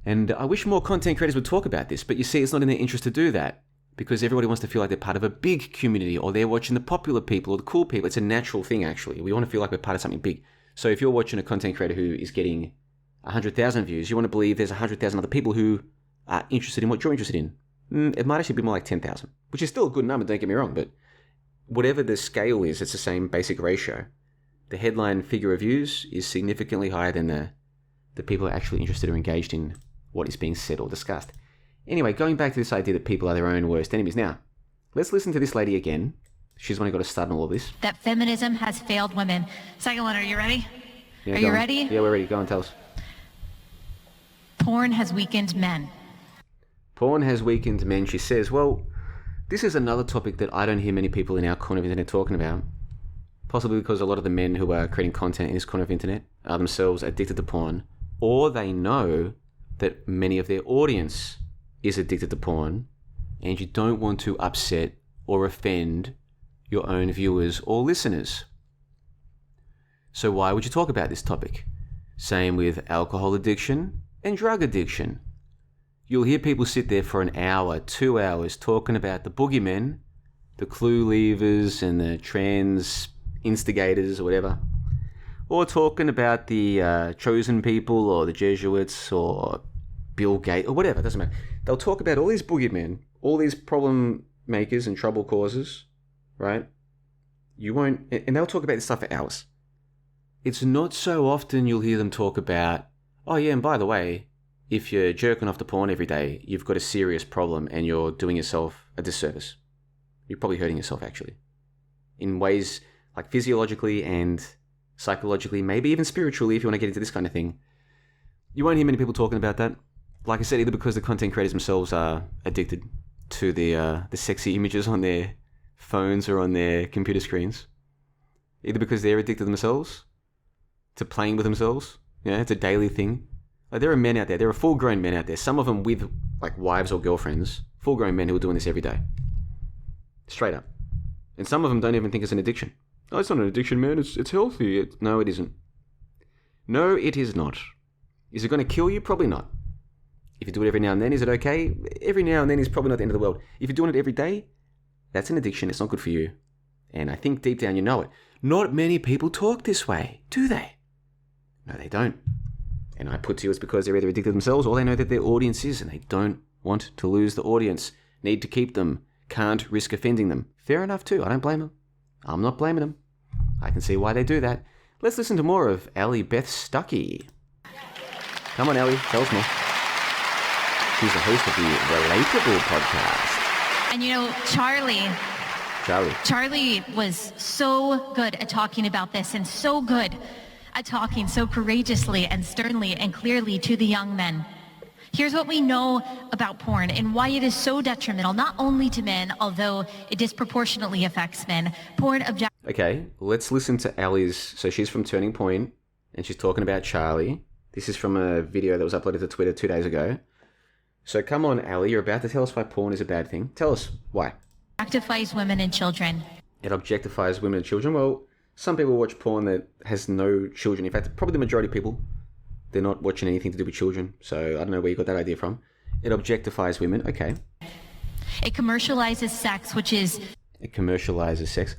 And I wish more content creators would talk about this, but you see, it's not in their interest to do that because everybody wants to feel like they're part of a big community or they're watching the popular people or the cool people. It's a natural thing, actually. We want to feel like we're part of something big. So if you're watching a content creator who is getting 100,000 views, you want to believe there's 100,000 other people who are interested in what you're interested in. It might actually be more like 10,000, which is still a good number, don't get me wrong, but whatever the scale is, it's the same basic ratio. The headline figure of views is significantly higher than the people who are actually interested or engaged in what is being said or discussed. Anyway, going back to this idea that people are their own worst enemies. Now, let's listen to this lady again. She's the one who got us started in all of this. That feminism has failed women. Second one, are you ready? Yeah, are you ready? Yeah, we're ready. Go on, tell us. Porn has weakened men. Porn has weakened men, she says. Well, this is another topic that I don't hear many people in our corner of internet talking about. Possibly because a lot of the men who are creating content in this corner of internet are themselves addicted to porn, or they know that many of their audience is addicted to porn, and you don't want to upset or offend your own viewers or listeners. So why would you talk about this topic? Same with alcohol addiction and drug addiction. You'll hear people sit there for an hour, 2 hours, talking about the boogeymen, the clue levers and the trans instigators or whatever, or talking about the chosen people or the Jesuits or Bill Gates or whatever, it doesn't matter. They'll talk about all these boogeymen, all these problem makers and trouble causers, right? And they'll talk about this stuff for hours. It's not so often you'll hear them talk about, oh yeah, and by the way, if you're jerking off to porn every day, you've got a serious problem and you're doing yourself a disservice. You're probably hurting yourself, actually. In ways like physiologically and psychologically, maybe even spiritually, if you want to get into this kind of thing. You won't hear many people talking about that. Like I said, either because the content creators themselves are addicted to the sexy images on their phones or on their computer screens. Either because they're addicted themselves to playing with themselves. Yeah, it's a daily thing. Like, there are men out there, there are full-grown men out there, some of them with like wives or girlfriends, full-grown men who are doing this every day. Straight up. And some of them don't even think it's an addiction. Oh, it's not an addiction, man, it's healthy. No, it isn't. No, it is not. Is it going to kill you? Probably not. If you do it every now and then, is it okay? Every now and then is probably not the end of the world. If you're doing it every day, that's an addiction. It's not good for you. And I think deep down you know it. Not many people talk this way, do they? No, they don't. And I put to you it's because they're either addicted themselves or they know that their audience is and they don't want to lose the audience. Need to keep them. can't risk offending them. Fair enough too. I don't blame them. I'm not blaming them. I can see why they do that. Let's listen to more of Allie Beth Stuckey. Come on, Allie, tell us more. She's the host of the Relatable podcast. And you know, Charlie was so good at talking about this and so good at talking so courageously and sternly and clearly to the young men. Here's what we know about porn and why it is so detrimental, not only to men, although it disproportionately affects men. Okay, let's listen to Allie's. So she's from Turning Point, and she's talking about Charlie. This is from a video that was uploaded to Twitter 2 days ago. So come on, Allie, you're about to tell us why porn is a bad thing. Tell us why. Objectifies women and children. It objectifies women and children. Well, some people watch porn that has no children. In fact, probably the majority of people, they're not watching anything to do with children. So I don't know where you got that idea from. It objectifies women. Okay. It commercializes sex, which is... It commercializes sex.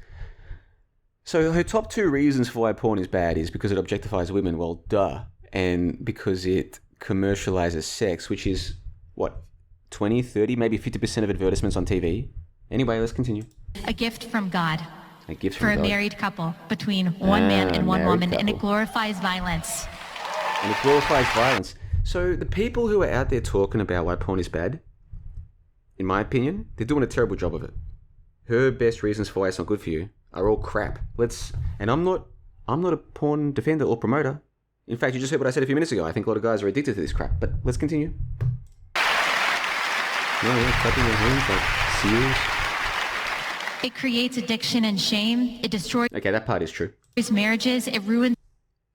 So her top 2 reasons for why porn is bad is because it objectifies women. Well, duh. And because it commercializes sex, which is, what, 20, 30, maybe 50% of advertisements on TV. Anyway, let's continue. A gift from God. A gift for from God. A married couple between one man and one woman, couple. and it glorifies violence. And it glorifies violence. So the people who are out there talking about why porn is bad, in my opinion, they're doing a terrible job of it. Her best reasons for why it's not good for you are all crap. And I'm not a porn defender or promoter. In fact, you just heard what I said a few minutes ago. I think a lot of guys are addicted to this crap. But let's continue. No, clapping your hands like serious. It creates addiction and shame. It destroys... Okay, that part is true. Marriages. It ruins...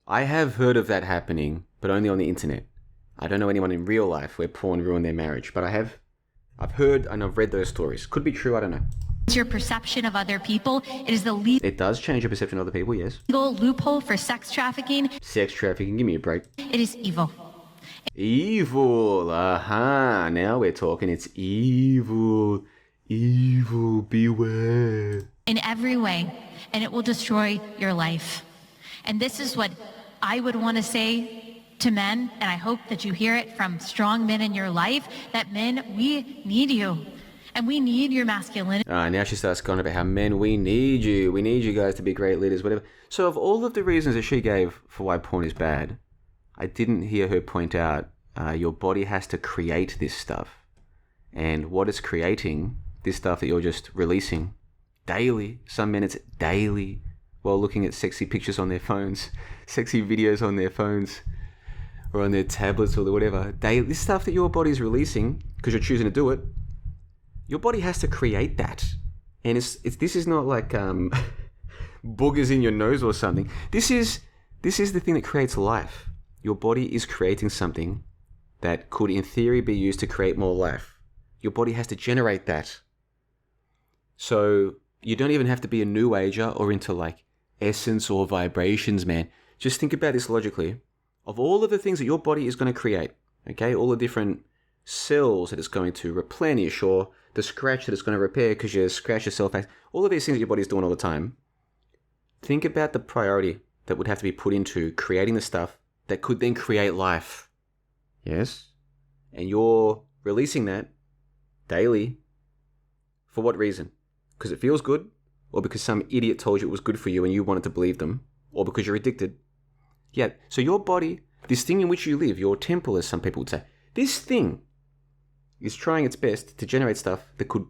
I have heard of that happening, but only on the internet. I don't know anyone in real life where porn ruined their marriage, but I've heard and I've read those stories. Could be true, I don't know. Your perception of other people. It is the It does change your perception of other people, yes. legal loophole for sex trafficking. Sex trafficking, give me a break. It is evil. Evil, aha, now we're talking, it's evil. Evil, beware. In every way, and it will destroy your life. And this is what I would want to say to men, and I hope that you hear it from strong men in your life, that men, we need you. And we need your masculinity. Now she starts going about how men, we need you. We need you guys to be great leaders, whatever. So of all of the reasons that she gave for why porn is bad, I didn't hear her point out your body has to create this stuff. And what it's creating, this stuff that you're just releasing daily, some men it's daily, while looking at sexy pictures on their phones, sexy videos on their phones, or on their tablets or whatever. This stuff that your body's releasing, because you're choosing to do it, your body has to create that. And this is not like boogers in your nose or something. This is the thing that creates life. Your body is creating something that could, in theory, be used to create more life. Your body has to generate that. So you don't even have to be a new ager or into like essence or vibrations, man. Just think about this logically. Of all of the things that your body is going to create, okay, all the different cells that it's going to replenish, or the scratch that it's going to repair because you scratch yourself, all of these things that your body's doing all the time, think about the priority that would have to be put into creating the stuff that could then create life. Yes? And you're releasing that daily. For what reason? Because it feels good, or because some idiot told you it was good for you and you wanted to believe them, or because you're addicted. Yeah, so your body, this thing in which you live, your temple, as some people would say, this thing is trying its best to generate stuff that could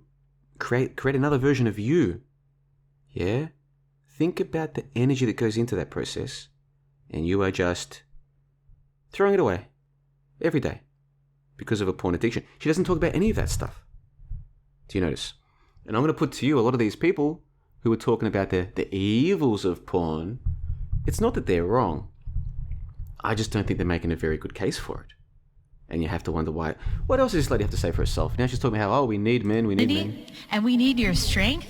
create another version of you. Yeah? Think about the energy that goes into that process, and you are just throwing it away every day because of a porn addiction. She doesn't talk about any of that stuff. Do you notice? And I'm going to put to you, a lot of these people who are talking about the evils of porn, it's not that they're wrong. I just don't think they're making a very good case for it. And you have to wonder why. What else does this lady have to say for herself? Now she's talking about how, we need men, we need men. And we need your strength,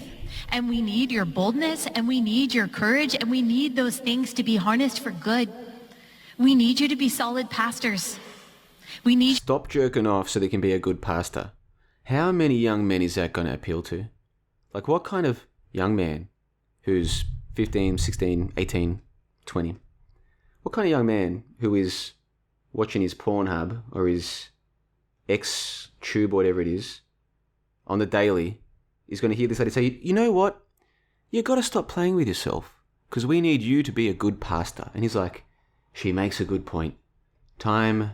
and we need your boldness, and we need your courage, and we need those things to be harnessed for good. We need you to be solid pastors. We need... Stop jerking off so they can be a good pastor. How many young men is that going to appeal to? Like, what kind of young man who's 15, 16, 18, 20? What kind of young man who is watching his Pornhub or his X-Tube, whatever it is, on the daily, is going to hear this lady say, you know what? You got to stop playing with yourself because we need you to be a good pastor. And he's like, she makes a good point. Time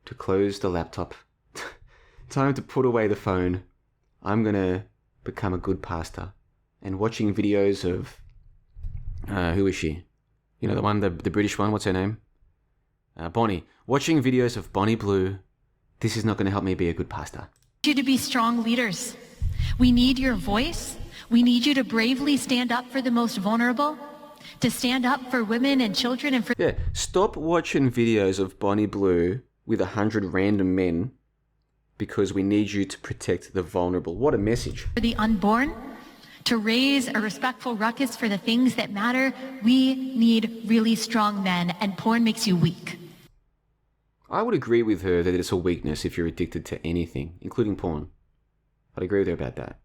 to close the laptop. Time to put away the phone. I'm going to become a good pastor. And watching videos of, who is she? You know, the one, the British one, what's her name? Bonnie. Watching videos of Bonnie Blue. This is not going to help me be a good pastor. You to be strong leaders. We need your voice. We need you to bravely stand up for the most vulnerable, to stand up for women and children and for... Yeah, stop watching videos of Bonnie Blue with 100 random men because we need you to protect the vulnerable. What a message. For the unborn, to raise a respectful ruckus for the things that matter. We need really strong men, and porn makes you weak. I would agree with her that it's a weakness if you're addicted to anything, including porn. I'd agree with her about that.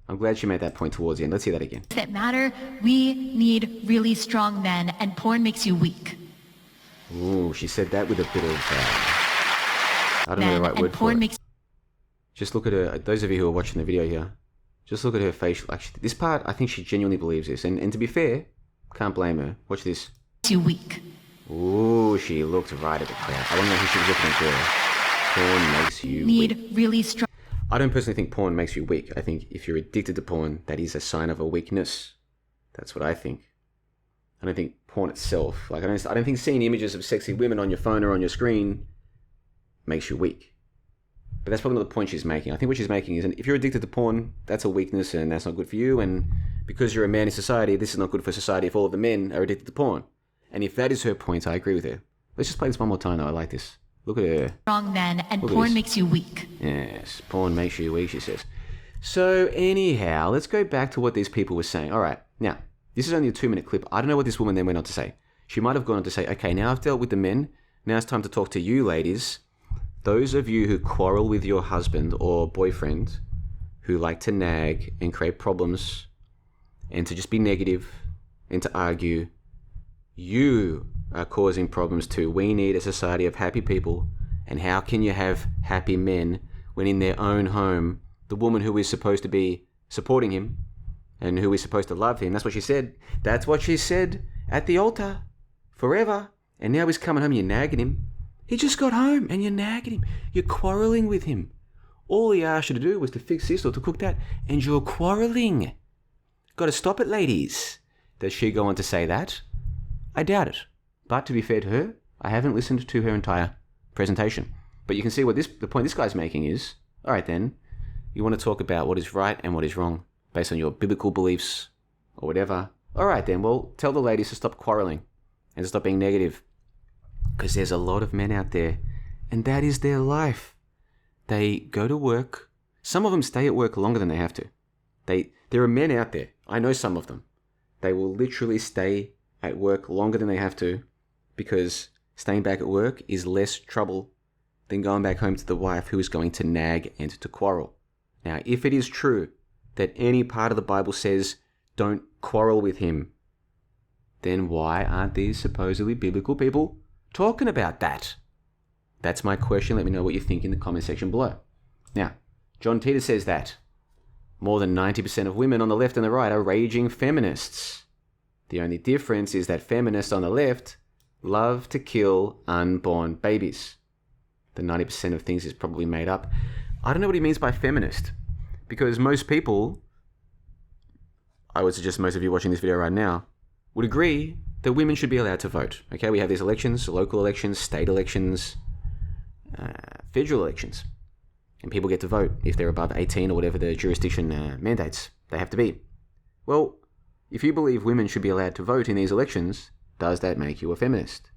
I'm glad she made that point towards the end. Let's hear that again. That matter. We need really strong men, and porn makes you weak. Ooh, she said that with a bit of... I don't know the right word for it. Just look at her. Those of you who are watching the video here, just look at her facial... Actually, this part, I think she genuinely believes this. And to be fair, can't blame her. Watch this. Makes you weak. Ooh, she looked right at the crowd. I don't know who she was looking at there. Porn makes you weak. Really strong... I don't personally think porn makes you weak. I think if you're addicted to porn, that is a sign of a weakness. That's what I think. I don't think porn itself, I don't think seeing images of sexy women on your phone or on your screen makes you weak. But that's probably not the point she's making. I think what she's making is, if you're addicted to porn, that's a weakness and that's not good for you. And because you're a man in society, this is not good for society if all of the men are addicted to porn. And if that is her point, I agree with her. Let's just play this one more time though. I like this. Look at her. Strong men, and porn makes you weak. Yes, porn makes you weak, she says. So anyhow, let's go back to what these people were saying. All right, now, this is only a 2-minute clip. I don't know what this woman then went on to say. She might have gone on to say, okay, now I've dealt with the men. Now it's time to talk to you ladies. Those of you who quarrel with your husband or boyfriend, who like to nag and create problems and to just be negative and to argue, you are causing problems too. We need a society of happy people. And how can you have happy men when in their own home, the woman who is supposed to be supporting him and who is supposed to love him, that's what she said. That's what she said at the altar forever. And now he's coming home and you're nagging him. He just got home and you're nagging him. You're quarreling with him. All he asked you to do was to fix this or to cook that, and you're quarreling. Got to stop it, ladies. Does she go on to say that? I doubt it. But to be fair to her, I haven't listened to her entire presentation. But you can see what the point this guy's making is, all right then, you want to talk about what is right and what is wrong based on your biblical beliefs or whatever. All right then, well, tell the ladies to stop quarreling and to stop being negative. Because there's a lot of men out there, and that is their life. They go to work. Some of them stay at work longer than they have to. There are men out there, I know some of them, they will literally stay at work longer than they have to because staying back at work is less trouble than going back home to the wife who is going to nag and to quarrel. Now, if it is true that any part of the Bible says don't quarrel with him, then why aren't these supposedly biblical people talking about that? That's my question. Let me know what you think in the comment section below. Now, John Titor says that more than 90% of women on the left and the right are raging feminists. The only difference is that feminists on the left love to kill unborn babies. The 90% of things is probably made up. I don't know what he means by feminist, because most people, I would suggest most of you watching this video right now, would agree that women should be allowed to vote. Okay, we have these elections, local elections, state elections, federal elections. And people get to vote if they're above 18 or whatever the jurisdiction mandates they have to be. Well, if you believe women should be allowed to vote in these elections, does that make you a feminist?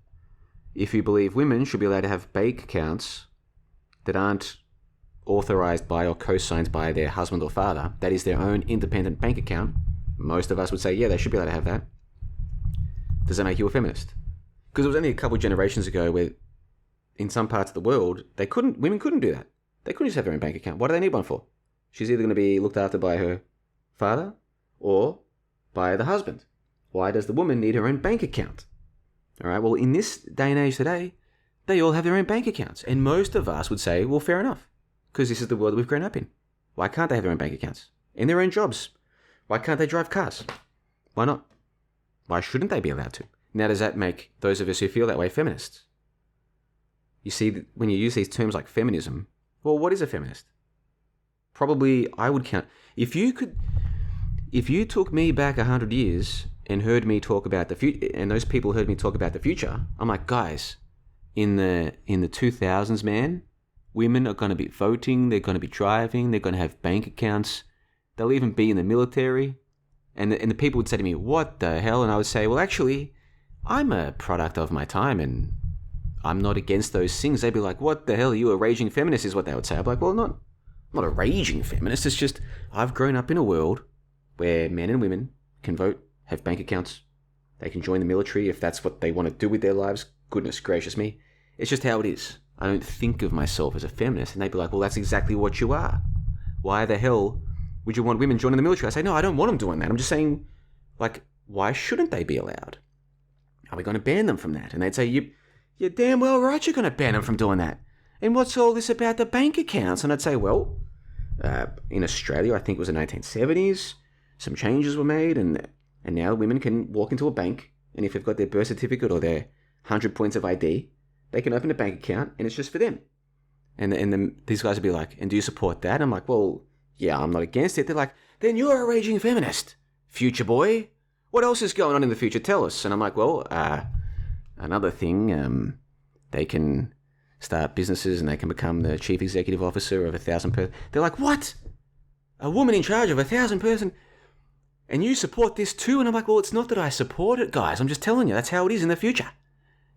If you believe women should be allowed to have bank accounts that aren't authorized by or co-signed by their husband or father, that is their own independent bank account, most of us would say, yeah, they should be allowed to have that. Does that make you a feminist? Because it was only a couple of generations ago where in some parts of the world, women couldn't do that. They couldn't just have their own bank account. What do they need one for? She's either going to be looked after by her father or by the husband. Why does the woman need her own bank account? All right, well, in this day and age today, they all have their own bank accounts. And most of us would say, well, fair enough, because this is the world that we've grown up in. Why can't they have their own bank accounts? in their own jobs. Why can't they drive cars? Why not? Why shouldn't they be allowed to? Now, does that make those of us who feel that way feminists? You see, when you use these terms like feminism, well, what is a feminist? Probably, I would count. If you took me back 100 years and heard me talk about the future, and those people heard me talk about the future, I'm like, guys, in the 2000s, man, women are going to be voting, they're going to be driving, they're going to have bank accounts, they'll even be in the military. And the people would say to me, what the hell? And I would say, well, actually, I'm a product of my time and I'm not against those things. They'd be like, what the hell? Are you a raging feminist? Is what they would say. I'm like, well, I'm not a raging feminist. It's just I've grown up in a world where men and women can vote, have bank accounts. They can join the military if that's what they want to do with their lives. Goodness gracious me. It's just how it is. I don't think of myself as a feminist. And they'd be like, well, that's exactly what you are. Why the hell would you want women joining the military? I say, no, I don't want them doing that. I'm just saying, like, why shouldn't they be allowed? Are we going to ban them from that? And they'd say, you're damn well right you're going to ban them from doing that. And what's all this about the bank accounts? And I'd say, well, in Australia, I think it was the 1970s, some changes were made, and now women can walk into a bank, and if they've got their birth certificate or their 100 points of ID, they can open a bank account, and it's just for them. And then these guys would be like, and do you support that? I'm like, well, yeah, I'm not against it. They're like, then you're a raging feminist, future boy. What else is going on in the future? Tell us. And I'm like, well, another thing, they can start businesses and they can become the chief executive officer of 1,000 person. They're like, what? A woman in charge of 1,000 person? And you support this too? And I'm like, well, it's not that I support it, guys. I'm just telling you, that's how it is in the future.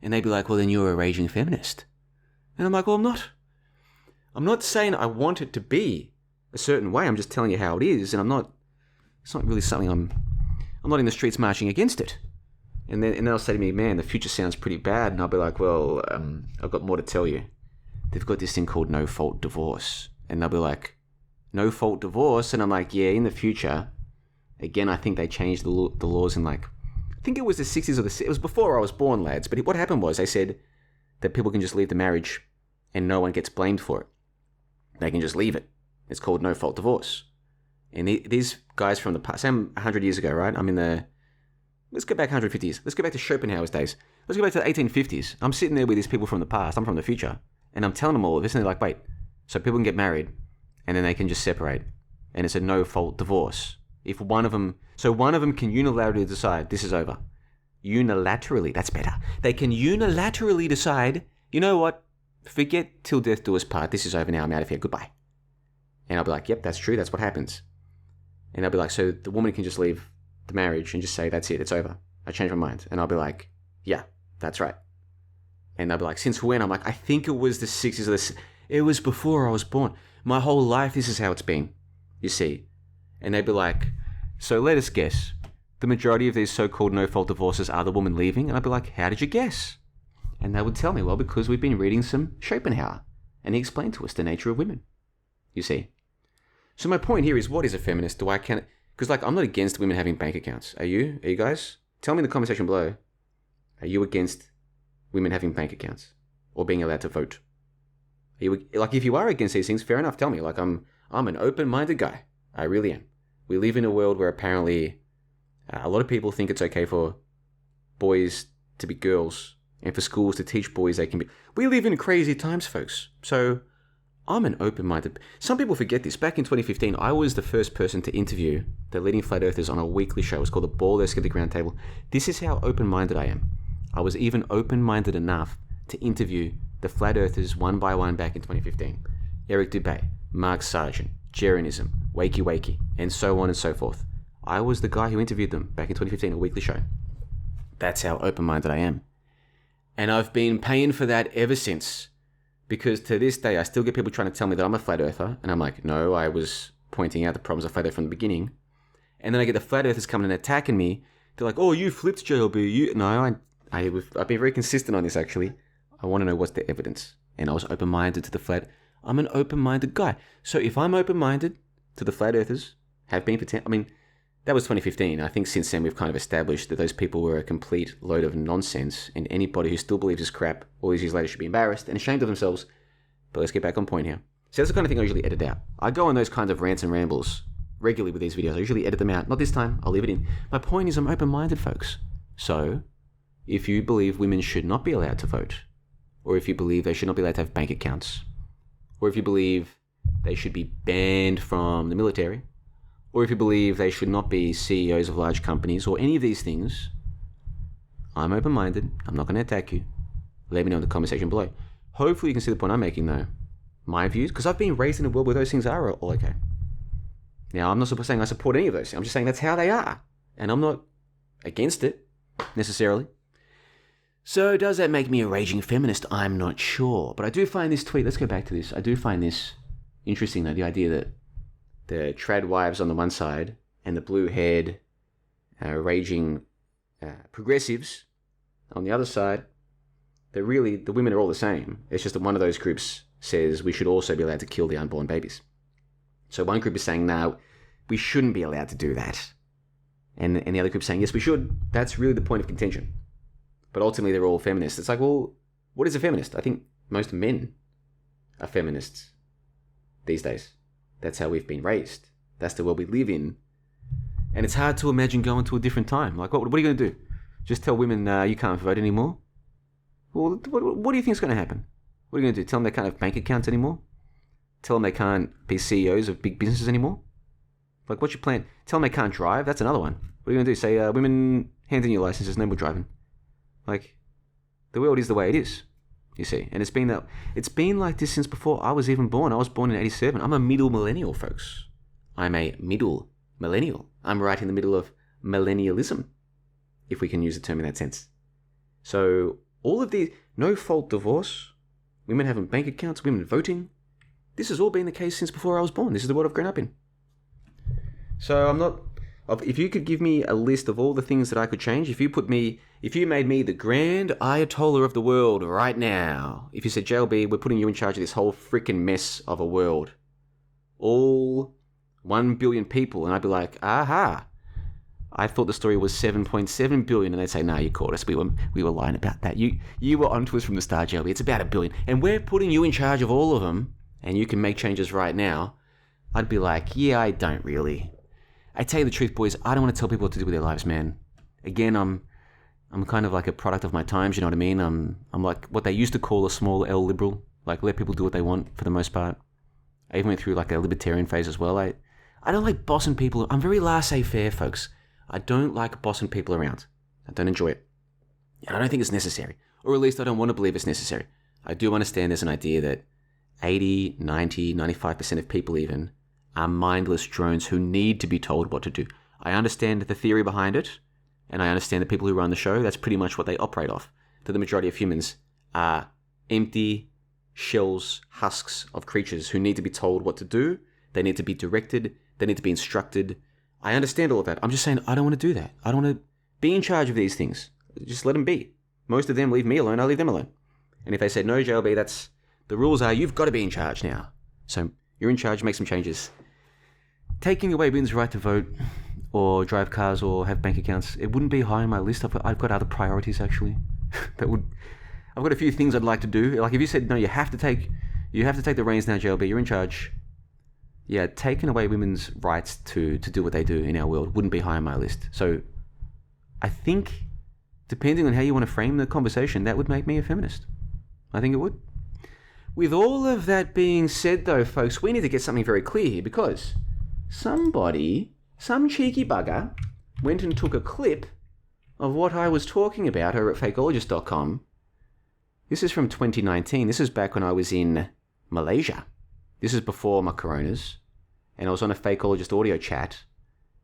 And they'd be like, well, then you're a raging feminist. And I'm like, well, I'm not saying I want it to be a certain way. I'm just telling you how it is. And it's not really something I'm not in the streets marching against it. And then they'll say to me, man, the future sounds pretty bad. And I'll be like, well, I've got more to tell you. They've got this thing called no-fault divorce. And they'll be like, no-fault divorce? And I'm like, yeah, in the future, again, I think they changed the laws in I think it was the 60s it was before I was born, lads. But what happened was they said that people can just leave the marriage and no one gets blamed for it. They can just leave it. It's called no-fault divorce. And these guys from the past, I'm 100 years ago, right? Let's go back 150 years. Let's go back to Schopenhauer's days. Let's go back to the 1850s. I'm sitting there with these people from the past. I'm from the future. And I'm telling them all of this. And they're like, wait, so people can get married and then they can just separate. And it's a no-fault divorce. If one of them can unilaterally decide this is over. Unilaterally, that's better. They can unilaterally decide, you know what? Forget till death do us part. This is over now. I'm out of here. Goodbye. And I'll be like, yep, that's true. That's what happens. And they'll be like, so the woman can just leave the marriage and just say, that's it. It's over. I changed my mind. And I'll be like, yeah, that's right. And they'll be like, since when? I'm like, I think it was the 60s. It was before I was born. My whole life, this is how it's been. You see. And they'd be like, so let us guess. The majority of these so-called no-fault divorces are the woman leaving. And I'd be like, how did you guess? And they would tell me, well, because we've been reading some Schopenhauer. And he explained to us the nature of women. You see. So my point here is, what is a feminist? Because I'm not against women having bank accounts. Are you? Are you guys? Tell me in the comment section below. Are you against women having bank accounts or being allowed to vote? Are you, if you are against these things, fair enough. Tell me. I'm an open-minded guy. I really am. We live in a world where apparently a lot of people think it's okay for boys to be girls and for schools to teach boys they can be. We live in crazy times, folks. So I'm an open-minded... Some people forget this. Back in 2015, I was the first person to interview the leading flat earthers on a weekly show. It's called The Bald Skeptic Round Table. This is how open-minded I am. I was even open-minded enough to interview the flat earthers one by one back in 2015. Eric Dubay, Mark Sargent, Jeranism, Wakey Wakey, and so on and so forth. I was the guy who interviewed them back in 2015, a weekly show. That's how open-minded I am. And I've been paying for that ever since. Because to this day, I still get people trying to tell me that I'm a flat earther. And I'm like, no, I was pointing out the problems of flat earth from the beginning. And then I get the flat earthers coming and attacking me. They're like, oh, you flipped JLB. No, I've been very consistent on this, actually. I want to know what's the evidence. And I was open-minded to the flat. I'm an open-minded guy. So if I'm open-minded to the flat earthers, have been for 10... that was 2015. I think since then we've kind of established that those people were a complete load of nonsense, and anybody who still believes this crap all these years later should be embarrassed and ashamed of themselves. But let's get back on point here. So that's the kind of thing I usually edit out. I go on those kinds of rants and rambles regularly with these videos. I usually edit them out. Not this time. I'll leave it in. My point is I'm open-minded, folks. So, if you believe women should not be allowed to vote, or if you believe they should not be allowed to have bank accounts, or if you believe they should be banned from the military, or if you believe they should not be CEOs of large companies, or any of these things, I'm open-minded. I'm not going to attack you. Let me know in the comment section below. Hopefully you can see the point I'm making, though. My views, because I've been raised in a world where those things are all okay. Now, I'm not saying I support any of those. I'm just saying that's how they are. And I'm not against it, necessarily. So does that make me a raging feminist? I'm not sure. But I do find this tweet, let's go back to this. I do find this interesting, though, the idea that the trad wives on the one side and the blue-haired, raging progressives on the other side, that really, the women are all the same. It's just that one of those groups says we should also be allowed to kill the unborn babies. So one group is saying, no, we shouldn't be allowed to do that. And the other group is saying, yes, we should. That's really the point of contention. But ultimately, they're all feminists. It's like, well, what is a feminist? I think most men are feminists these days. That's how we've been raised. That's the world we live in. And it's hard to imagine going to a different time. Like, what are you going to do? Just tell women you can't vote anymore? Well, what do you think is going to happen? What are you going to do? Tell them they can't have bank accounts anymore? Tell them they can't be CEOs of big businesses anymore? Like, what's your plan? Tell them they can't drive? That's another one. What are you going to do? Say, women, hand in your licenses, no more driving. Like, the world is the way it is, you see. And it's been like this since before I was even born. I was born in 87. I'm a middle millennial, folks. I'm a middle millennial. I'm right in the middle of millennialism, if we can use the term in that sense. So, all of these, no-fault divorce, women having bank accounts, women voting, this has all been the case since before I was born. This is the world I've grown up in. So if you could give me a list of all the things that I could change, if you made me the grand Ayatollah of the world right now, if you said, JLB, we're putting you in charge of this whole freaking mess of a world, all 1 billion people, and I'd be like, aha, I thought the story was 7.7 billion, and they'd say, no, you caught us. We were lying about that. You were onto us from the start, JLB. It's about 1 billion, and we're putting you in charge of all of them, and you can make changes right now. I'd be like, yeah, I don't really. I tell you the truth, boys, I don't want to tell people what to do with their lives, man. Again, I'm kind of like a product of my times, you know what I mean? I'm like what they used to call a small L liberal, like let people do what they want for the most part. I even went through like a libertarian phase as well. I don't like bossing people. I'm very laissez-faire, folks. I don't like bossing people around. I don't enjoy it. And I don't think it's necessary. Or at least I don't want to believe it's necessary. I do understand there's an idea that 80, 90, 95% of people even are mindless drones who need to be told what to do. I understand the theory behind it, and I understand the people who run the show, that's pretty much what they operate off. That the majority of humans are empty shells, husks of creatures who need to be told what to do, they need to be directed, they need to be instructed. I understand all of that. I'm just saying I don't want to do that. I don't want to be in charge of these things. Just let them be. Most of them leave me alone, I leave them alone. And if they say, no, JLB, the rules are you've got to be in charge now. So you're in charge, make some changes. Taking away women's right to vote or drive cars or have bank accounts, it wouldn't be high on my list. I've got other priorities, actually. I've got a few things I'd like to do. Like if you said, no, you have to take the reins now, JLB, you're in charge. Yeah, taking away women's rights to do what they do in our world wouldn't be high on my list. So I think, depending on how you want to frame the conversation, that would make me a feminist. I think it would. With all of that being said, though, folks, we need to get something very clear here because some cheeky bugger, went and took a clip of what I was talking about over at fakeologist.com. This is from 2019. This is back when I was in Malaysia. This is before my coronas. And I was on a Fakeologist audio chat.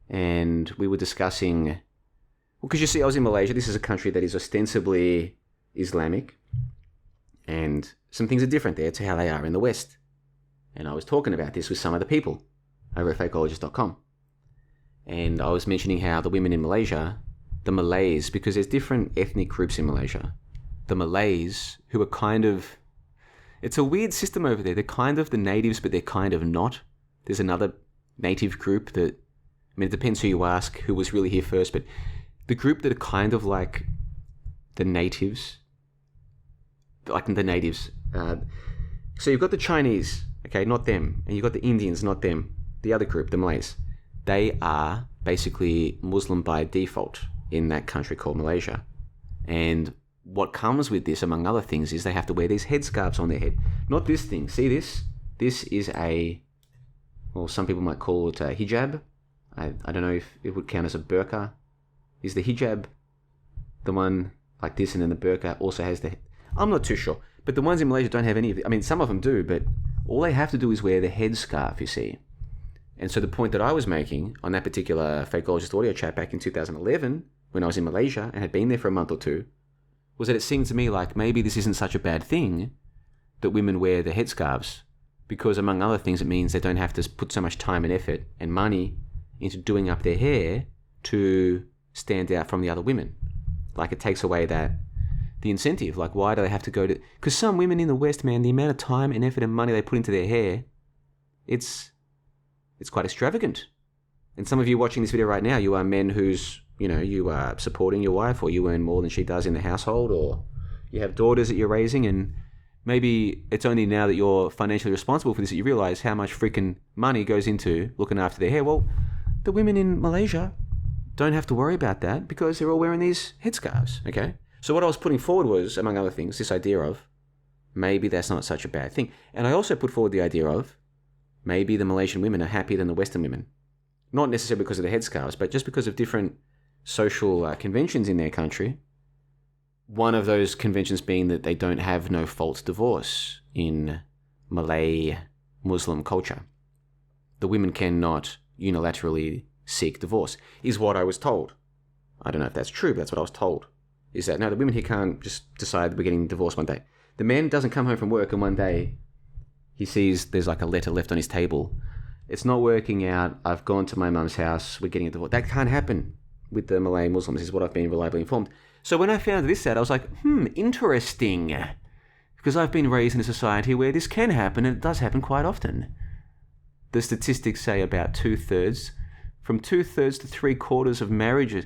And we were discussing... Well, because you see, I was in Malaysia. This is a country that is ostensibly Islamic. And some things are different there to how they are in the West. And I was talking about this with some of the people over at fakeologist.com. And I was mentioning how the women in Malaysia, the Malays, because there's different ethnic groups in Malaysia. The Malays, who are kind of... It's a weird system over there. They're kind of the natives, but they're kind of not. There's another native group that... I mean, it depends who you ask, who was really here first, but the group that are kind of like the natives... Like the natives. So you've got the Chinese, okay, not them. And you've got the Indians, not them. The other group, the Malays. they are basically Muslim by default in that country called Malaysia. And what comes with this, among other things, is they have to wear these headscarves on their head. Not this thing. See this? This is well, some people might call it a hijab. I don't know if it would count as a burqa. Is the hijab the one like this, and then the burqa also has the... I'm not too sure. But the ones in Malaysia don't have any of it. I mean, some of them do, but all they have to do is wear the headscarf, you see. And so the point that I was making on that particular Fakeologist audio chat back in 2011, when I was in Malaysia and had been there for a month or two, was that it seemed to me like maybe this isn't such a bad thing that women wear the headscarves, because among other things it means they don't have to put so much time and effort and money into doing up their hair to stand out from the other women. Like, it takes away the incentive. Like, why do they have to go to... Because some women in the West, man, the amount of time and effort and money they put into their hair, it's quite extravagant. And some of you watching this video right now, you are men who's, you are supporting your wife, or you earn more than she does in the household, or you have daughters that you're raising, and maybe it's only now that you're financially responsible for this that you realize how much freaking money goes into looking after their hair. Well, the women in Malaysia don't have to worry about that because they're all wearing these headscarves, okay? So what I was putting forward was, among other things, this idea of maybe that's not such a bad thing. And I also put forward the idea of maybe the Malaysian women are happier than the Western women. Not necessarily because of the headscarves, but just because of different social conventions in their country. One of those conventions being that they don't have no-fault divorce in Malay Muslim culture. The women cannot unilaterally seek divorce, is what I was told. I don't know if that's true, but that's what I was told. Is that, no, the women here can't just decide we're getting divorced one day. The man doesn't come home from work and one day he sees there's like a letter left on his table. It's not working out. I've gone to my mum's house. We're getting a divorce. That can't happen with the Malay Muslims, is what I've been reliably informed. So when I found this out, I was like, interesting. Because I've been raised in a society where this can happen, and it does happen quite often. The statistics say about from 2/3 to 3/4 of marriages,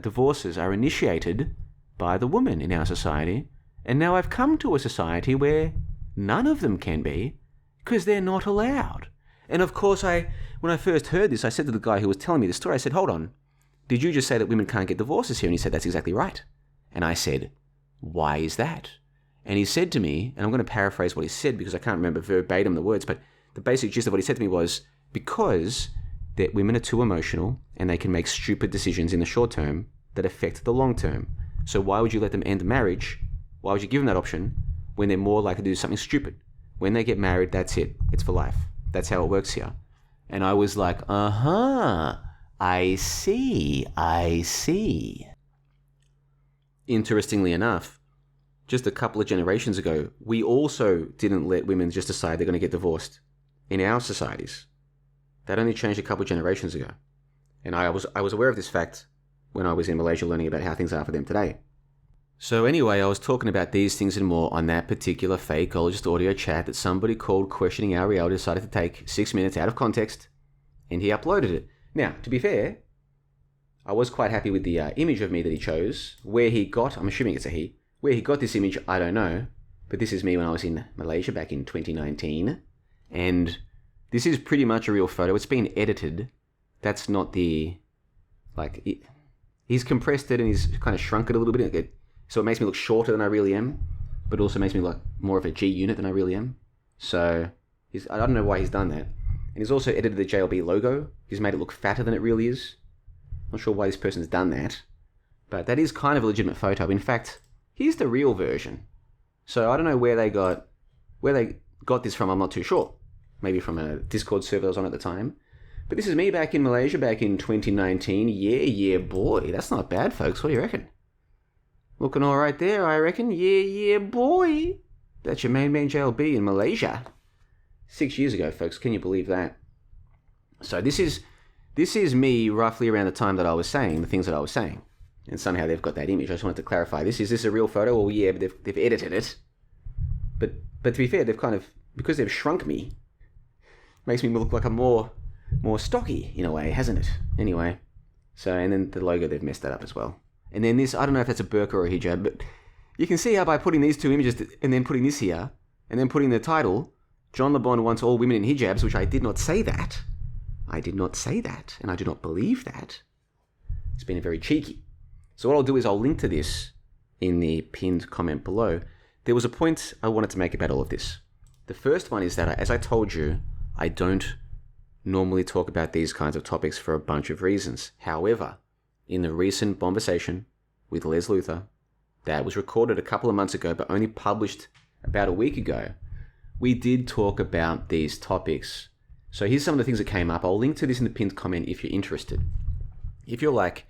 divorces are initiated by the woman in our society. And now I've come to a society where none of them can be, because they're not allowed. And of course, when I first heard this, I said to the guy who was telling me the story, I said, hold on, did you just say that women can't get divorces here? And he said, that's exactly right. And I said, why is that? And he said to me, and I'm going to paraphrase what he said because I can't remember verbatim the words, but the basic gist of what he said to me was, because that women are too emotional and they can make stupid decisions in the short term that affect the long term. So why would you let them end marriage? Why would you give them that option when they're more likely to do something stupid? When they get married, that's it. It's for life. That's how it works here. And I was like, I see. Interestingly enough, just a couple of generations ago, we also didn't let women just decide they're going to get divorced in our societies. That only changed a couple of generations ago. And I was aware of this fact when I was in Malaysia learning about how things are for them today. So anyway, I was talking about these things and more on that particular Fakeologist audio chat that somebody called Questioning Our Reality decided to take 6 minutes out of context, and he uploaded it. Now, to be fair, I was quite happy with the image of me that he chose. Where he got, I'm assuming it's a he, where he got this image, I don't know, but this is me when I was in Malaysia back in 2019, and this is pretty much a real photo. It's been edited. That's not the, he's compressed it and he's kind of shrunk it a little bit, so it makes me look shorter than I really am, but also makes me look more of a G unit than I really am. So I don't know why he's done that. And he's also edited the JLB logo. He's made it look fatter than it really is. Not sure why this person's done that, but that is kind of a legitimate photo. In fact, here's the real version. So I don't know where they got this from. I'm not too sure. Maybe from a Discord server I was on at the time. But this is me back in Malaysia back in 2019. Yeah, boy. That's not bad, folks. What do you reckon? Looking all right there, I reckon. Yeah, boy. That's your main JLB in Malaysia. 6 years ago, folks. Can you believe that? So this is me roughly around the time that I was saying the things that I was saying. And somehow they've got that image. I just wanted to clarify. Is this a real photo? Well, yeah, but they've edited it. But to be fair, they've kind of, because they've shrunk me, makes me look like I'm more stocky in a way, hasn't it? Anyway. So, and then the logo, they've messed that up as well. And then this, I don't know if that's a burqa or a hijab, but you can see how by putting these two images and then putting this here, and then putting the title, John LeBon wants all women in hijabs, which I did not say that. I did not say that, and I do not believe that. It's been very cheeky. So what I'll do is I'll link to this in the pinned comment below. There was a point I wanted to make about all of this. The first one is that, as I told you, I don't normally talk about these kinds of topics for a bunch of reasons. However, in the recent conversation with Les Luthor, that was recorded a couple of months ago but only published about a week ago, we did talk about these topics. So here's some of the things that came up. I'll link to this in the pinned comment if you're interested. If you're like,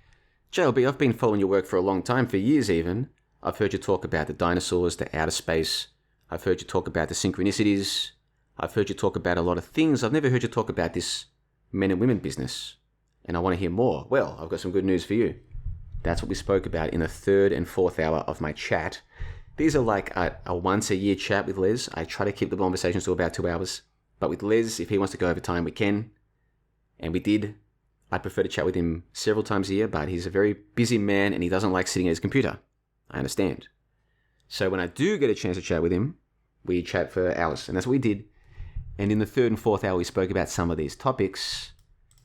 JLB, I've been following your work for a long time, for years even. I've heard you talk about the dinosaurs, the outer space. I've heard you talk about the synchronicities. I've heard you talk about a lot of things. I've never heard you talk about this men and women business. And I want to hear more. Well, I've got some good news for you. That's what we spoke about in the third and fourth hour of my chat. These are like a once-a-year chat with Les. I try to keep the conversations to about 2 hours. But with Les, if he wants to go over time, we can. And we did. I prefer to chat with him several times a year, but he's a very busy man and he doesn't like sitting at his computer. I understand. So when I do get a chance to chat with him, we chat for hours. And that's what we did. And in the third and fourth hour, we spoke about some of these topics,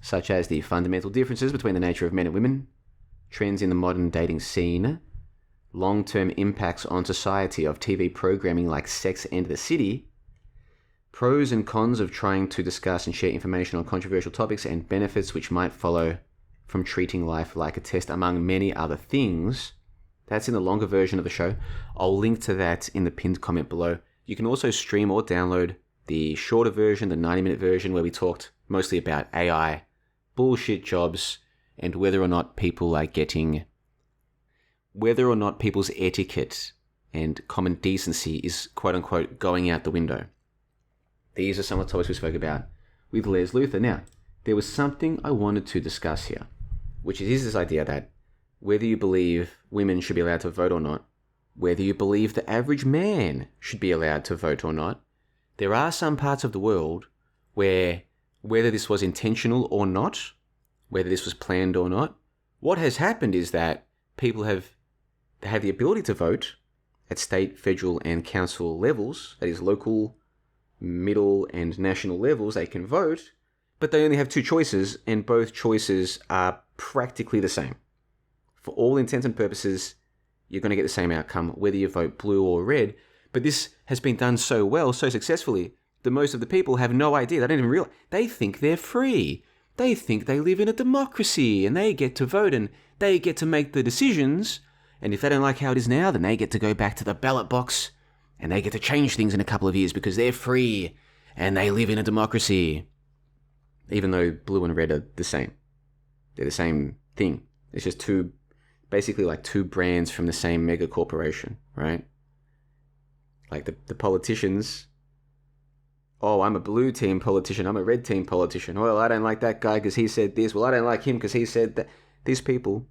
such as the fundamental differences between the nature of men and women, trends in the modern dating scene, long-term impacts on society of TV programming like Sex and the City, pros and cons of trying to discuss and share information on controversial topics, and benefits which might follow from treating life like a test, among many other things. That's in the longer version of the show. I'll link to that in the pinned comment below. You can also stream or download the shorter version, the 90-minute version, where we talked mostly about AI, bullshit jobs, and whether or not people's etiquette and common decency is quote-unquote going out the window. These are some of the topics we spoke about with Les Luthor. Now, there was something I wanted to discuss here, which is this idea that whether you believe women should be allowed to vote or not, whether you believe the average man should be allowed to vote or not, there are some parts of the world where, whether this was intentional or not, whether this was planned or not, what has happened is that people have the ability to vote at state, federal, and council levels, that is local, middle, and national levels. They can vote, but they only have two choices, and both choices are practically the same. For all intents and purposes, you're going to get the same outcome, whether you vote blue or red. But this has been done so well, so successfully, that most of the people have no idea. They don't even realize. They think they're free. They think they live in a democracy, and they get to vote, and they get to make the decisions. And if they don't like how it is now, then they get to go back to the ballot box, and they get to change things in a couple of years because they're free, and they live in a democracy. Even though blue and red are the same. They're the same thing. It's just basically like two brands from the same mega corporation, right? Like the politicians, oh, I'm a blue team politician, I'm a red team politician. Well, I don't like that guy because he said this. Well, I don't like him because he said that. These people,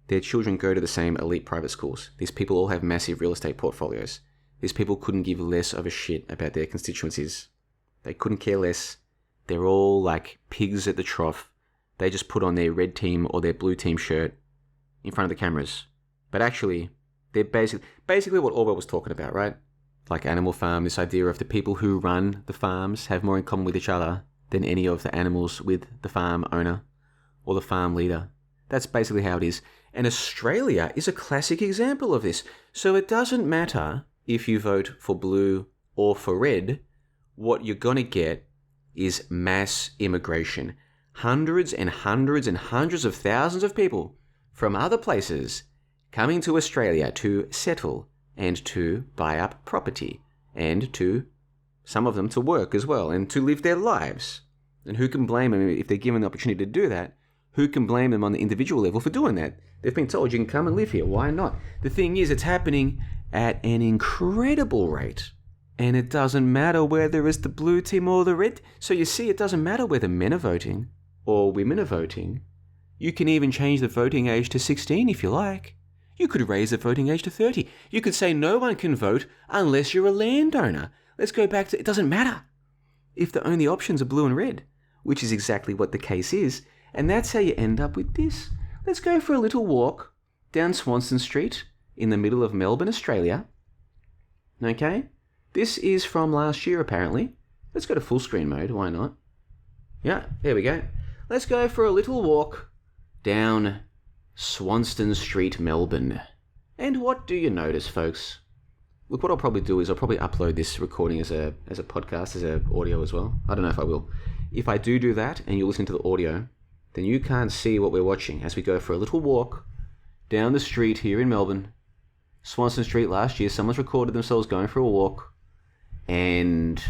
their children go to the same elite private schools. These people all have massive real estate portfolios. These people couldn't give less of a shit about their constituencies. They couldn't care less. They're all like pigs at the trough. They just put on their red team or their blue team shirt in front of the cameras. But actually, they're basically what Orwell was talking about, right? Like Animal Farm, this idea of the people who run the farms have more in common with each other than any of the animals with the farm owner or the farm leader. That's basically how it is. And Australia is a classic example of this. So it doesn't matter if you vote for blue or for red. What you're going to get is mass immigration. Hundreds and hundreds and hundreds of thousands of people from other places coming to Australia to settle and to buy up property and to, some of them, to work as well and to live their lives. And who can blame them if they're given the opportunity to do that? Who can blame them on the individual level for doing that? They've been told you can come and live here. Why not? The thing is, it's happening at an incredible rate. And it doesn't matter whether it's the blue team or the red. So you see, it doesn't matter whether men are voting or women are voting. You can even change the voting age to 16 if you like. You could raise the voting age to 30. You could say no one can vote unless you're a landowner. Let's go back to, it doesn't matter if the only options are blue and red, which is exactly what the case is. And that's how you end up with this. Let's go for a little walk down Swanston Street in the middle of Melbourne, Australia. Okay? This is from last year, apparently. Let's go to full screen mode. Why not? Yeah, there we go. Let's go for a little walk down Swanston Street, Melbourne. And what do you notice, folks? Look, what I'll probably do is I'll probably upload this recording as a podcast, as a audio as well. I don't know if I will. If I do that and you're listening to the audio, then you can't see what we're watching as we go for a little walk down the street here in Melbourne. Swanston Street last year, someone's recorded themselves going for a walk. And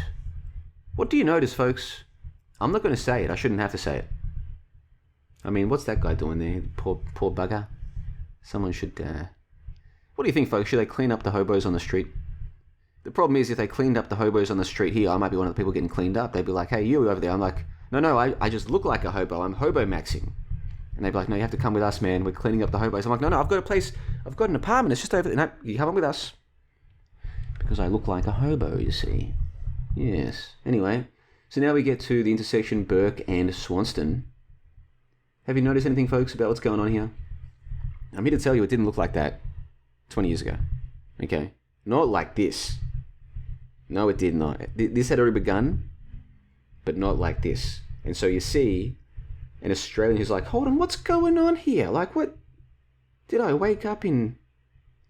what do you notice, folks? I'm not going to say it. I shouldn't have to say it. I mean, what's that guy doing there? Poor bugger. Someone should... What do you think, folks? Should they clean up the hobos on the street? The problem is, if they cleaned up the hobos on the street here, I might be one of the people getting cleaned up. They'd be like, hey, you over there. I'm like, no, I just look like a hobo. I'm Hobomaxxing. And they'd be like, no, you have to come with us, man. We're cleaning up the hobos. I'm like, no, I've got a place. I've got an apartment. It's just over there. No, you come on with us. Because I look like a hobo, you see. Yes. Anyway, so now we get to the intersection Burke and Swanston. Have you noticed anything, folks, about what's going on here? I'm here to tell you it didn't look like that 20 years ago. Okay? Not like this. No, it did not. This had already begun, but not like this. And so you see an Australian who's like, hold on, what's going on here? Like, what? Did I wake up in...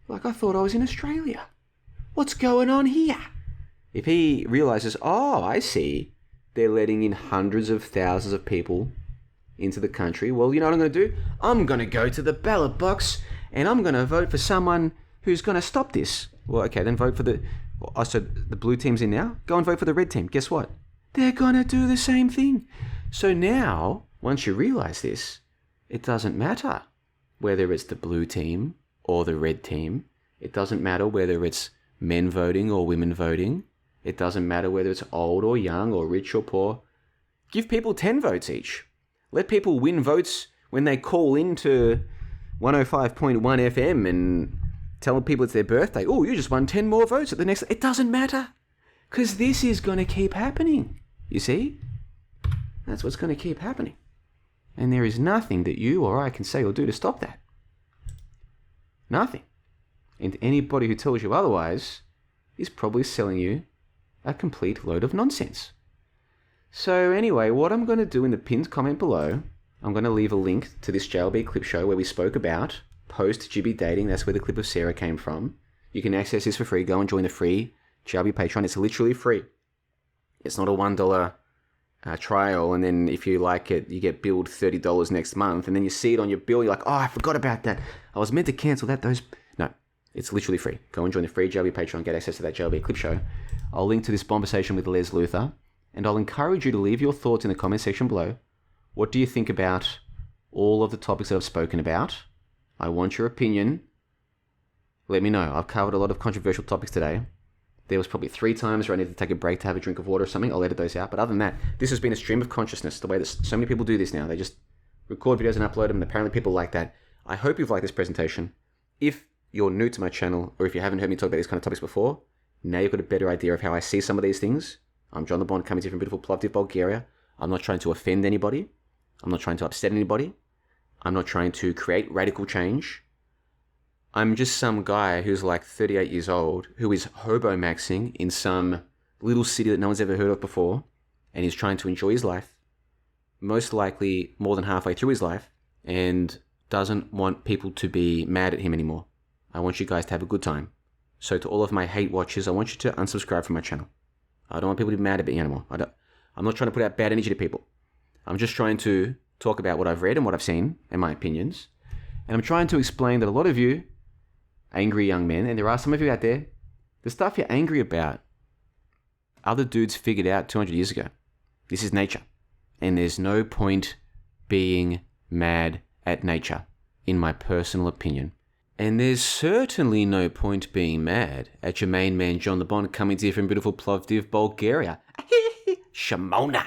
Like, I thought I was in Australia. What's going on here? If he realizes, oh, I see, they're letting in hundreds of thousands of people into the country, well, you know what I'm going to do? I'm going to go to the ballot box and I'm going to vote for someone who's going to stop this. Well, okay, then vote for the... Oh, so the blue team's in now? Go and vote for the red team. Guess what? They're going to do the same thing. So now, once you realize this, it doesn't matter whether it's the blue team or the red team. It doesn't matter whether it's men voting or women voting. It doesn't matter whether it's old or young or rich or poor. Give people 10 votes each. Let people win votes when they call into 105.1 FM and tell people it's their birthday. Oh, you just won 10 more votes at the next... It doesn't matter. Because this is going to keep happening. You see? That's what's going to keep happening. And there is nothing that you or I can say or do to stop that. Nothing. And anybody who tells you otherwise is probably selling you a complete load of nonsense. So anyway, what I'm going to do in the pinned comment below, I'm going to leave a link to this JLB clip show where we spoke about post-Gibby dating. That's where the clip of Sarah came from. You can access this for free. Go and join the free JLB Patreon. It's literally free. It's not a $1 trial, and then if you like it, you get billed $30 next month, and then you see it on your bill, you're like, oh, I forgot about that. I was meant to cancel that. No, it's literally free. Go and join the free JLB Patreon, get access to that JLB clip show. I'll link to this conversation with Les Luther, and I'll encourage you to leave your thoughts in the comment section below. What do you think about all of the topics that I've spoken about? I want your opinion. Let me know. I've covered a lot of controversial topics today. There was probably 3 times where I needed to take a break to have a drink of water or something. I'll edit those out. But other than that, this has been a stream of consciousness, the way that so many people do this now. They just record videos and upload them, and apparently people like that. I hope you've liked this presentation. If you're new to my channel, or if you haven't heard me talk about these kind of topics before, now you've got a better idea of how I see some of these things. I'm John the Bond, coming to you from beautiful Plovdiv, Bulgaria. I'm not trying to offend anybody. I'm not trying to upset anybody. I'm not trying to create radical change. I'm just some guy who's like 38 years old, who is Hobomaxxing in some little city that no one's ever heard of before, and he's trying to enjoy his life, most likely more than halfway through his life, and doesn't want people to be mad at him anymore. I want you guys to have a good time. So to all of my hate watchers, I want you to unsubscribe from my channel. I don't want people to be mad at me anymore. I'm not trying to put out bad energy to people. I'm just trying to talk about what I've read and what I've seen and my opinions. And I'm trying to explain that a lot of you angry young men, and there are some of you out there, the stuff you're angry about, other dudes figured out 200 years ago. This is nature. And there's no point being mad at nature, in my personal opinion. And there's certainly no point being mad at your main man, John the Bond, coming to you from beautiful Plovdiv, Bulgaria. Shimona.